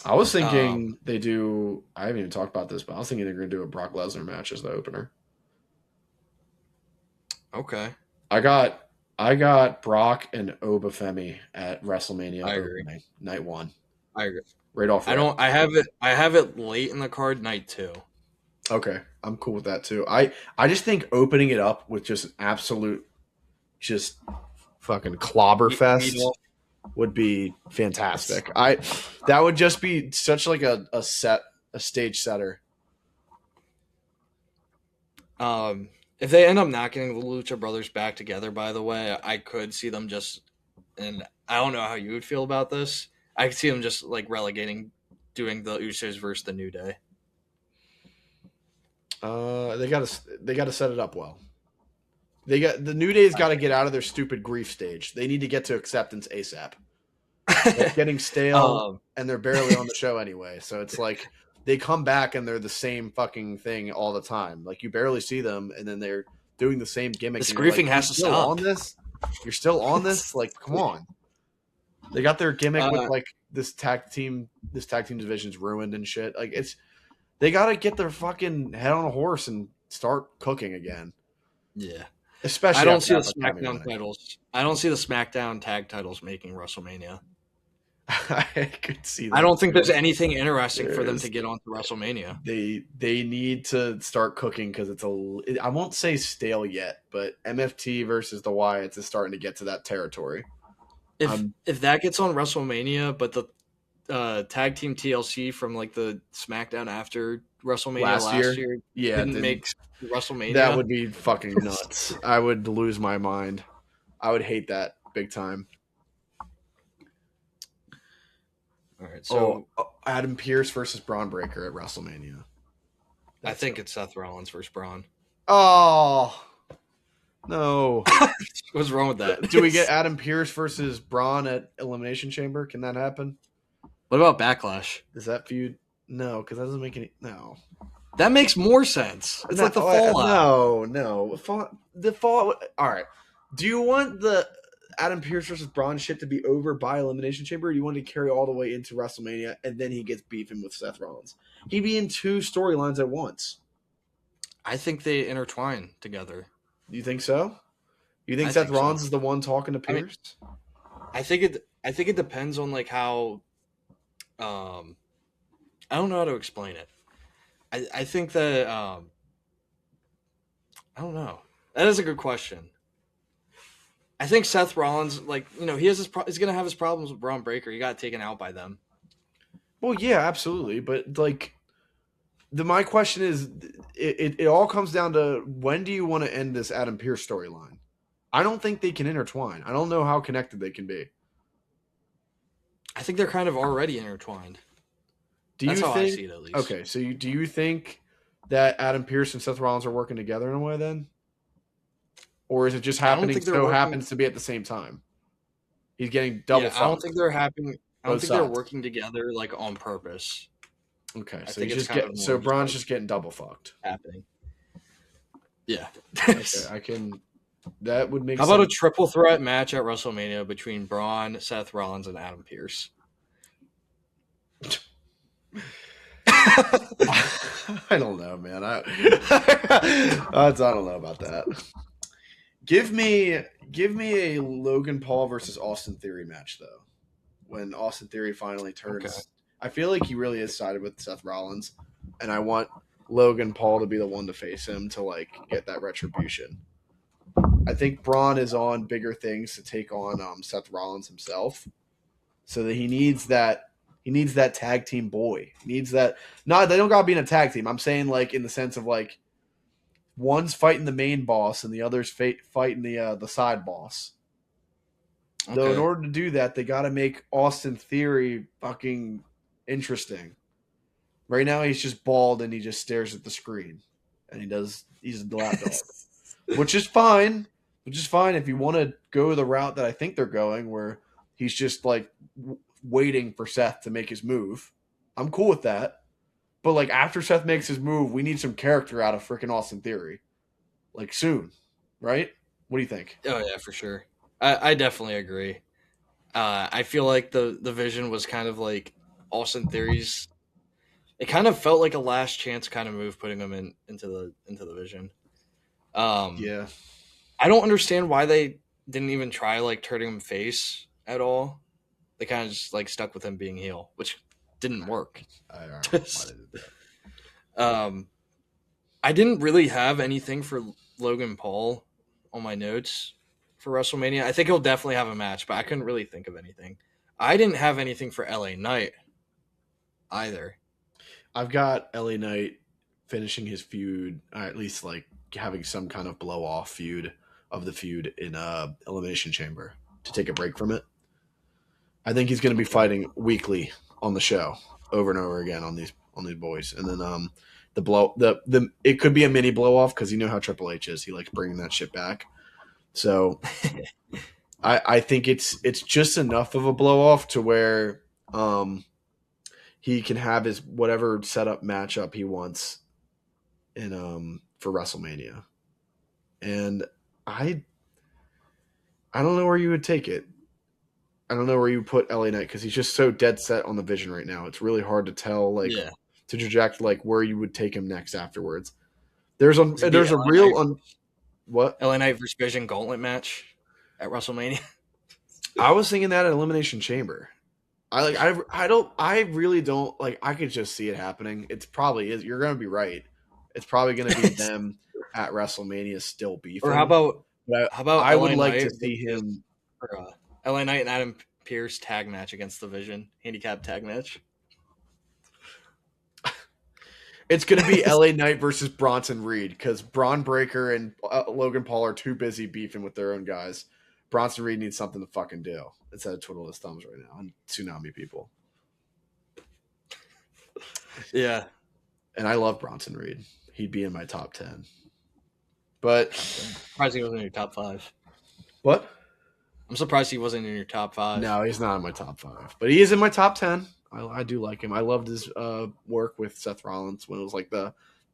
I was Um, thinking they do. I haven't even talked about this, but I was thinking they're gonna do a Brock Lesnar match as the opener. okay. I got Brock and Obafemi at WrestleMania I agree. opening night one, I agree. right off I rip. don't. I have it. I have it late in the card, night two. Okay, I'm cool with that too. I just think opening it up with just absolute, just fucking clobber Meat fest off. would be fantastic. That would just be such like a stage setter. If they end up not getting the Lucha Brothers back together, by the way, I could see them just. And I don't know how you would feel about this. I could see them just like relegating, doing the Usos versus the New Day. They gotta set it up well. They got the New Day's got to get out of their stupid grief stage. They need to get to acceptance ASAP. It's getting stale, um, and they're barely on the show anyway. So it's like they come back and they're the same fucking thing all the time. Like you barely see them, and then they're doing the same gimmick. this And you're like, griefing "You're has to still on stop. this? You're still on this? Like, come on!" They got their gimmick with Uh, like This tag team division's ruined and shit. Like it's they got to get their fucking head on a horse and start cooking again. yeah. I Especially don't after see the Alpha Academy SmackDown winning. titles. I don't see the SmackDown tag titles making WrestleMania. I could see I that don't think too. there's anything interesting for them There's to get onto WrestleMania. they need to start cooking because I won't say stale yet, but MFT versus the Wyatts is starting to get to that territory. If Um, if that gets on WrestleMania, but the tag team TLC from like the SmackDown after WrestleMania last last year, year yeah, didn't then make that WrestleMania. would be fucking nuts. I would lose my mind. I would hate that big time. All right, Oh, so Adam Pearce versus Braun Breaker at WrestleMania. I That's think it's Seth Rollins versus Braun. oh no. What's wrong with that? Do we get Adam Pearce versus Braun at Elimination Chamber? Can that happen? What about Backlash? Is that feud? No, because that doesn't make any. No, That makes more sense. It's no, like the Fallout. no. The fall. All right. Do you want the Adam Pearce versus Braun shit to be over by Elimination Chamber? Or do you want to carry all the way into WrestleMania and then he gets beefing with Seth Rollins? He'd be in two storylines at once. I think they intertwine together. Do you think so? You think I Seth think so. Rollins is the one talking to I mean, Pearce? I think it depends on like how I don't know how to explain it. I think that I don't know. That is a good question. I think Seth Rollins, like he has he's gonna have his problems with Braun Breaker. He got taken out by them. Well, yeah, absolutely. But like, my question is, it all comes down to when do you want to end this Adam Pearce storyline? I don't think they can intertwine. I don't know how connected they can be. I think they're kind of already intertwined. Do That's you how think? I see it, at least. Okay, so do you think that Adam Pearce and Seth Rollins are working together in a way then, or is it just I don't happening? think they're So working. happens to be at the same time. He's getting double Yeah, I don't fucked. think they're happening. I don't Both think they're sides. working together like on purpose. Okay, I so think he's it's just kind of get more so just Braun's like just getting double fucked. happening. Yeah. Okay, I can. That would make. How about a sense. triple threat match at WrestleMania between Braun, Seth Rollins, and Adam Pearce? I don't know, man. I don't know about that. Give me a Logan Paul versus Austin Theory match though. When Austin Theory finally turns, Okay. I feel like he really is sided with Seth Rollins, and I want Logan Paul to be the one to face him to like get that retribution. I think Braun is on bigger things to take on Seth Rollins himself, so that he needs that tag team boy. He needs that. No, they don't gotta be in a tag team. I'm saying like in the sense of like one's fighting the main boss and the other's fighting the side boss. Though in Okay. order to do that, they got to make Austin Theory fucking interesting. Right now, he's just bald and he just stares at the screen, and he's a lapdog, which is fine. Which is fine if you want to go the route that I think they're going, where he's just like waiting for Seth to make his move. I'm cool with that. But like after Seth makes his move, we need some character out of freaking Austin Theory, like soon, right? What do you think? Oh yeah, for sure. I definitely agree. I feel like the vision was kind of like Austin Theory's. It kind of felt like a last chance kind of move, putting him into the vision. Um, Yeah, I don't understand why they didn't even try like turning him face at all. They kind of just like stuck with him being heel, which didn't work. I don't know why they did that. um, I didn't really have anything for Logan Paul on my notes for WrestleMania. I think he'll definitely have a match, but I couldn't really think of anything. I didn't have anything for LA Knight either. I've got LA Knight finishing his feud, at least like having some kind of blow off feud of the feud in Elimination Chamber to take a break from it. I think he's going to be Okay. fighting weekly on the show over and over again on these boys, and then the blow the it could be a mini blow off because you know how Triple H is. He likes bringing that shit back. So I think it's just enough of a blow off to where he can have his whatever setup matchup he wants in for WrestleMania. And I I don't know where you would take it. I don't know where you put LA Knight because he's just so dead set on the vision right now. It's really hard to tell like Yeah. to project like where you would take him next afterwards. Does it be There's a real what LA Knight versus Vision Gauntlet match at WrestleMania? I was thinking that at Elimination Chamber. I really don't like I could just see it happening. It's probably is you're gonna be right. It's probably gonna be them at WrestleMania still Or beefing. But how about I would LA like to Knight see him. LA Knight and Adam Pierce tag match against the Vision handicap tag match? It's going to be LA Knight versus Bronson Reed because Braun Breaker and Logan Paul are too busy beefing with their own guys. Bronson Reed needs something to fucking do instead of twiddle his thumbs right now and tsunami people. Yeah. And I love Bronson Reed. He'd be in my top 10. But Surprised he wasn't in your top five. what? I'm surprised he wasn't in your top five. No, he's not in my top 5. But he is in my top 10. I do like him. I loved his work with Seth Rollins when it was like the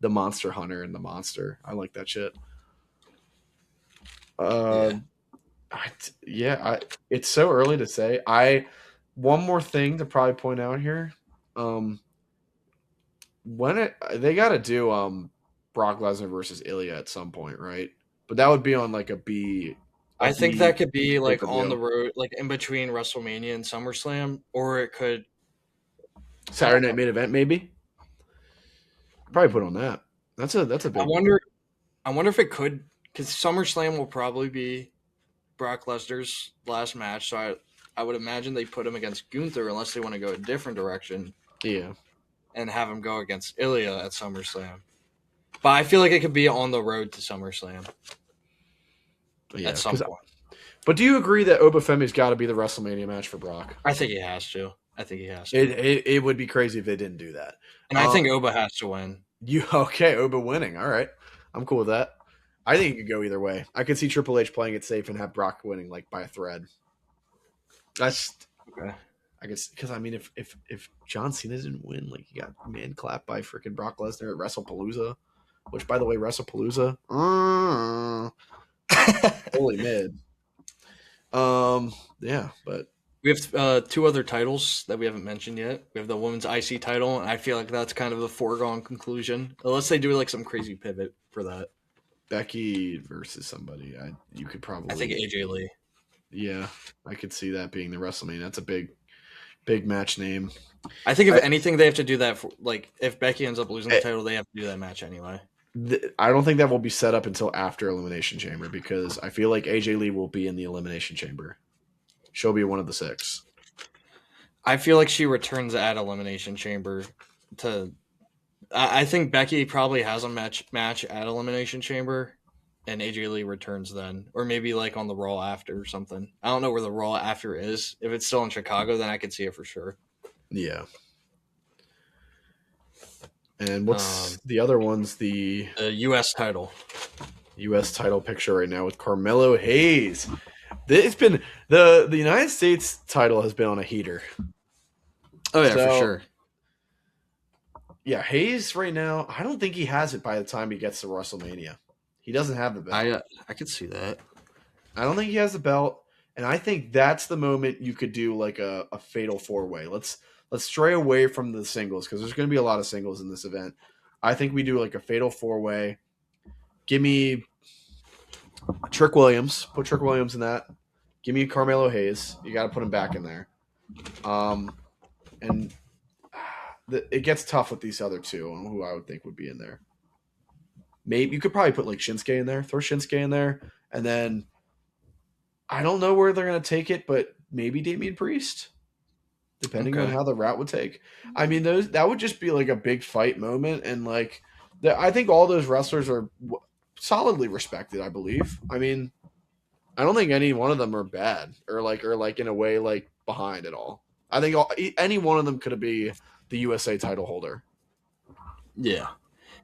Monster Hunter and the Monster. I like that shit. Uh, Yeah. it's so early to say. One more thing to probably point out here. They got to do Brock Lesnar versus Ilya at some point, right? But that would be on like a I think B that could be pay like per on the view road, like in between WrestleMania and SummerSlam, or it could. Saturday Night Main Event maybe. Probably put on that. That's a I big one. wonder. I wonder if it could, because SummerSlam will probably be Brock Lesnar's last match. So I would imagine they put him against Gunther unless they want to go a different direction Yeah, and have him go against Ilya at SummerSlam. But I feel like it could be on the road to SummerSlam yeah. at some point. But do you agree that Obafemi's got to be the WrestleMania match for Brock? I think he has to. I think he has to. It would be crazy if they didn't do that. And I think Oba has to win. You okay? Oba winning. All right, I'm cool with that. I think it could go either way. I could see Triple H playing it safe and have Brock winning like by a thread. That's Okay. I guess because I mean if John Cena didn't win, like he got man clapped by freaking Brock Lesnar at WrestlePalooza, which by the way WrestlePalooza, holy mid. Yeah, but We have two other titles that we haven't mentioned yet. We have the women's IC title, and I feel like that's kind of a foregone conclusion, unless they do like some crazy pivot for that. Becky versus somebody, you could I think probably AJ Lee. yeah, I could see that being the WrestleMania. That's a big match name. I think if anything, they have to do that for like if Becky ends up losing the title, they have to do that match anyway. I don't think that will be set up until after Elimination Chamber because I feel like AJ Lee will be in the Elimination Chamber. She'll be one of the 6. I feel like she returns at Elimination Chamber to. I think Becky probably has a match at Elimination Chamber, and AJ Lee returns then, or maybe like on the Raw after or something. I don't know where the Raw after is. If it's still in Chicago, then I could see it for sure. Yeah. And what's the other ones? The U.S. title. U.S. title picture right now with Carmelo Hayes. It's been the United States title has been on a heater. Oh yeah, for sure. Yeah, Hayes right now. I don't think he has it by the time he gets to WrestleMania. He doesn't have the belt. I could see that. I don't think he has the belt, and I think that's the moment you could do like a fatal 4-way. Let's stray away from the singles because there's going to be a lot of singles in this event. I think we do like a fatal 4-way. Give me Trick Williams. Put Trick Williams in that. Give me Carmelo Hayes. You got to put him back in there. And it gets tough with these other two on who I would think would be in there. Maybe you could probably put like Shinsuke in there. Throw Shinsuke in there, and then I don't know where they're going to take it, but maybe Damian Priest, depending on how the route would take. I mean, that would just be like a big fight moment, and like I think all those wrestlers are solidly respected. I believe. I mean, I don't think any one of them are bad or like in a way like behind at all. I think any one of them could be the USA title holder. Yeah.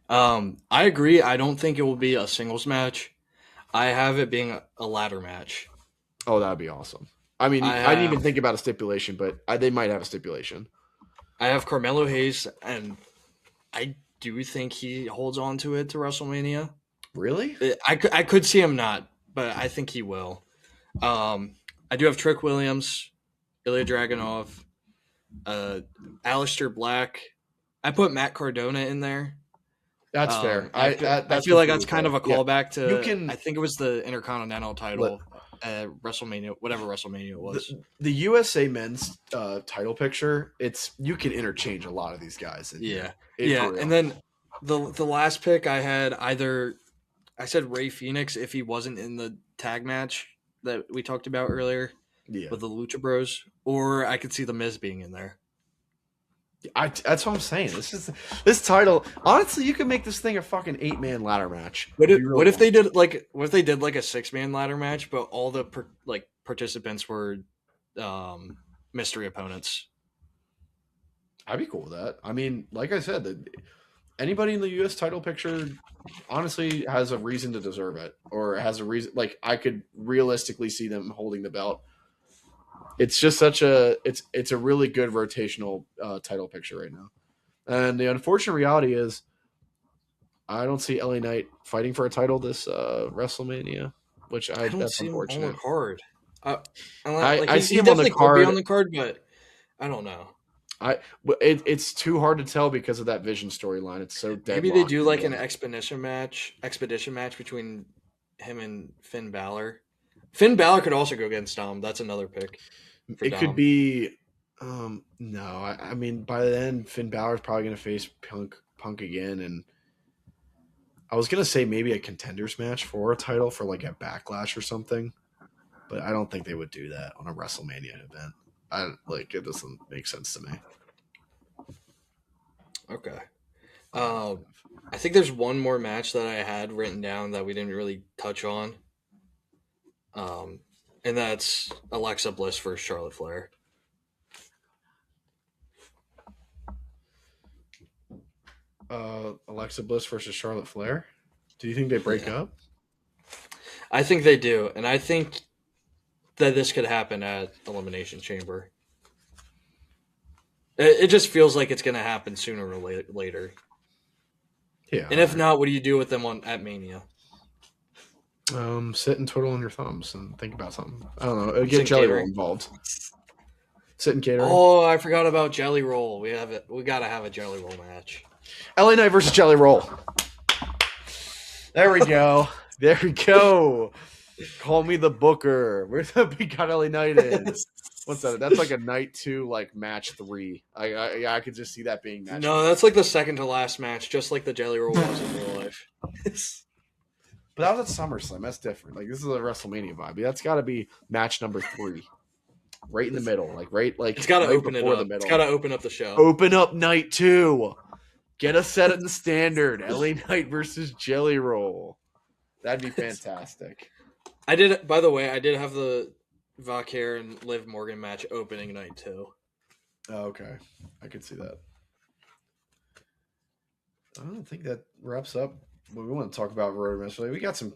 I agree. I don't think it will be a singles match. I have it being a ladder match. Oh, that would be awesome. I mean, I didn't even think about a stipulation, but they might have a stipulation. I have Carmelo Hayes, and I do think he holds on to it to WrestleMania. Really? I could see him not, but I think he will. I do have Trick Williams, Ilya Dragunov, Aleister Black. I put Matt Cardona in there. That's fair. I feel like that's kind of a callback to. I think it was the Intercontinental title at WrestleMania, whatever WrestleMania it was. The USA men's title picture. You can interchange a lot of these guys. And then the last pick I had I said Rey Fenix if he wasn't in the tag match that we talked about earlier with the Lucha Bros, or I could see the Miz being in there. That's what I'm saying. This title. Honestly, you could make this thing a fucking 8-man ladder match. What if they did like a 6-man ladder match, but all the participants were mystery opponents? I'd be cool with that. I mean, like I said, anybody in the U.S. title picture honestly has a reason to deserve it, or has a reason. Like I could realistically see them holding the belt. It's just it's a really good rotational title picture right now. And the unfortunate reality is I don't see LA Knight fighting for a title this WrestleMania, which I don't that's see unfortunate. him on the card. I see him on the card. Be on the card, but I don't know. It's too hard to tell because of that Vision storyline. It's so dead. Maybe they do like an expedition match between him and Finn Balor. Finn Balor could also go against Dom. That's another pick. It Dom. Could be. No, I mean by then Finn Balor's probably going to face Punk again, and I was going to say maybe a contenders match for a title for like a Backlash or something, but I don't think they would do that on a WrestleMania event. It doesn't make sense to me. Okay. I think there's one more match that I had written down that we didn't really touch on. And that's Alexa Bliss versus Charlotte Flair. Alexa Bliss versus Charlotte Flair? Do you think they break up? I think they do, and I think that this could happen at Elimination Chamber. It just feels like it's going to happen sooner or later. Yeah. And if not, what do you do with them at Mania? Sit and twiddle on your thumbs and think about something. I don't know. Get Jelly Roll involved. Sit and cater. Oh, I forgot about Jelly Roll. We got to have a Jelly Roll match. LA Knight versus Jelly Roll. There we go. There we go. Call me the Booker. Where's the big LA Knight is? What's that? That's like a night 2, like match 3. I could just see that being match. No, that's like the second to last match, just like the Jelly Roll was in real life. But that was at SummerSlam. That's different. Like this is a WrestleMania vibe. That's got to be match number 3, right in the middle, It's got to right open it before the up. It's middle. got to open up the show. Open up night 2. Get us set in the standard. LA Knight versus Jelly Roll. That'd be fantastic. By the way, I did have the Vaquer and Liv Morgan match opening night too. Oh, okay. I could see that. I don't think that wraps up what we want to talk about Road Wrestling. We got some.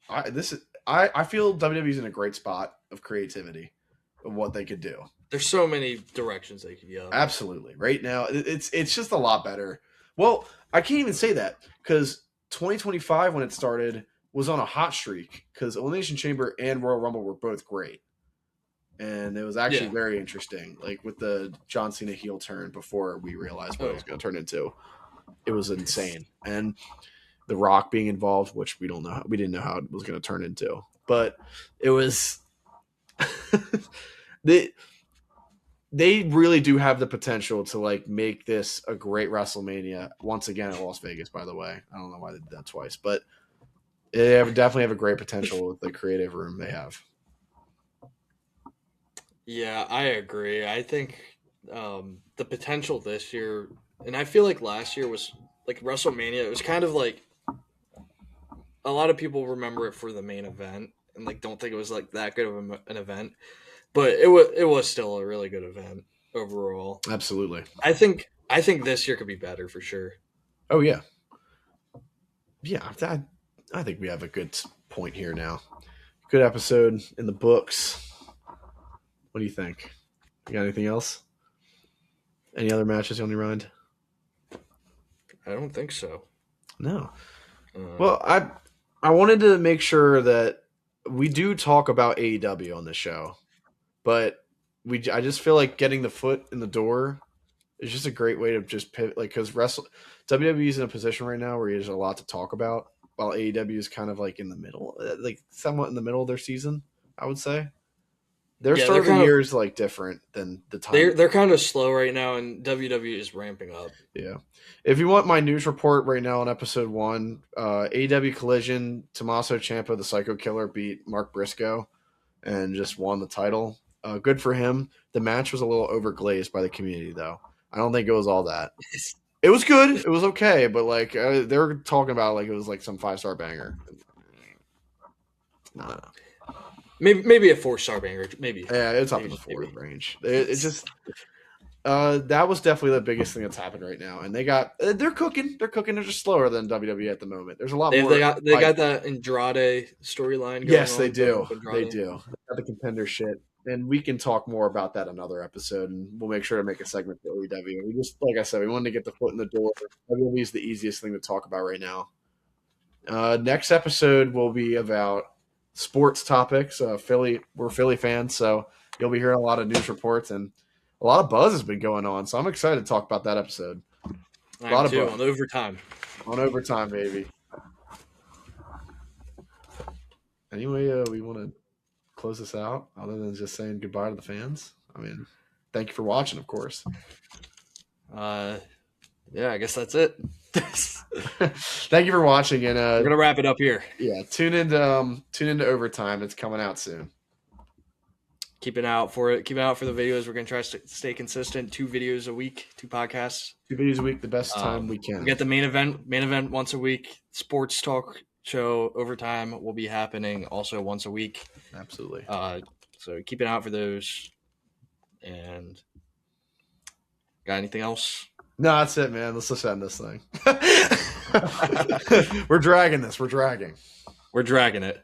I feel WWE's in a great spot of creativity of what they could do. There's so many directions they could go. Absolutely. Right now, it's just a lot better. Well, I can't even say that because 2025 when it started was on a hot streak because Elimination Chamber and Royal Rumble were both great. And it was actually very interesting, like with the John Cena heel turn before we realized what it was going to turn into. It was insane. And The Rock being involved, which we didn't know how it was going to turn into. But it was they really do have the potential to like make this a great WrestleMania once again at Las Vegas, by the way. I don't know why they did that twice, but they definitely have a great potential with the creative room they have. Yeah, I agree. I think the potential this year, and I feel like last year was like WrestleMania. It was kind of like a lot of people remember it for the main event and like don't think it was like that good of an event, but it was still a really good event overall. Absolutely. I think this year could be better for sure. Oh yeah, yeah. I think we have a good point here now. Good episode in the books. What do you think? You got anything else? Any other matches on your mind? I don't think so. No. Well, I wanted to make sure that we do talk about AEW on the show, but I just feel like getting the foot in the door is just a great way to just pivot, like because WWE is in a position right now where there's a lot to talk about, while AEW is kind of like in the middle, like somewhat in the middle of their season, I would say. Their start of the year is like different than the time. They're kind of slow right now, and WWE is ramping up. Yeah. If you want my news report right now on episode 1, AEW Collision, Tommaso Ciampa, the Psycho Killer, beat Mark Briscoe and just won the title. Good for him. The match was a little overglazed by the community, though. I don't think it was all that. It was good. It was okay, but like they were talking about like it was like some 5-star banger. No. Maybe a 4-star banger. Maybe. Yeah, it's up in the 4 range. It just that was definitely the biggest thing that's happened right now, and they're cooking. They're cooking. They're just slower than WWE at the moment. There's a lot more. They got that Andrade storyline. Yes, they do. They do. They got the contender shit, and we can talk more about that another episode, and we'll make sure to make a segment for AEW. We just, like I said, we wanted to get the foot in the door. WWE is the easiest thing to talk about right now. Next episode will be about sports topics. We're Philly fans, so you'll be hearing a lot of news reports, and a lot of buzz has been going on. So I'm excited to talk about that episode. A lot of buzz on overtime. On overtime, baby. Anyway, we want to close this out other than just saying goodbye to the fans. I mean, thank you for watching, of course. Yeah, I guess that's it. Thank you for watching, and we're gonna wrap it up here. Yeah, tune into overtime. It's coming out soon. Keep an eye out for it. Keep an eye out for the videos. We're gonna try to stay consistent. 2 videos a week, 2 podcasts. 2 videos a week, the best time we can. We get the main event once a week. Sports talk show overtime will be happening also once a week. Absolutely. So keep an eye out for those. And got anything else? No, that's it, man. Let's just end this thing. We're dragging this. We're dragging it.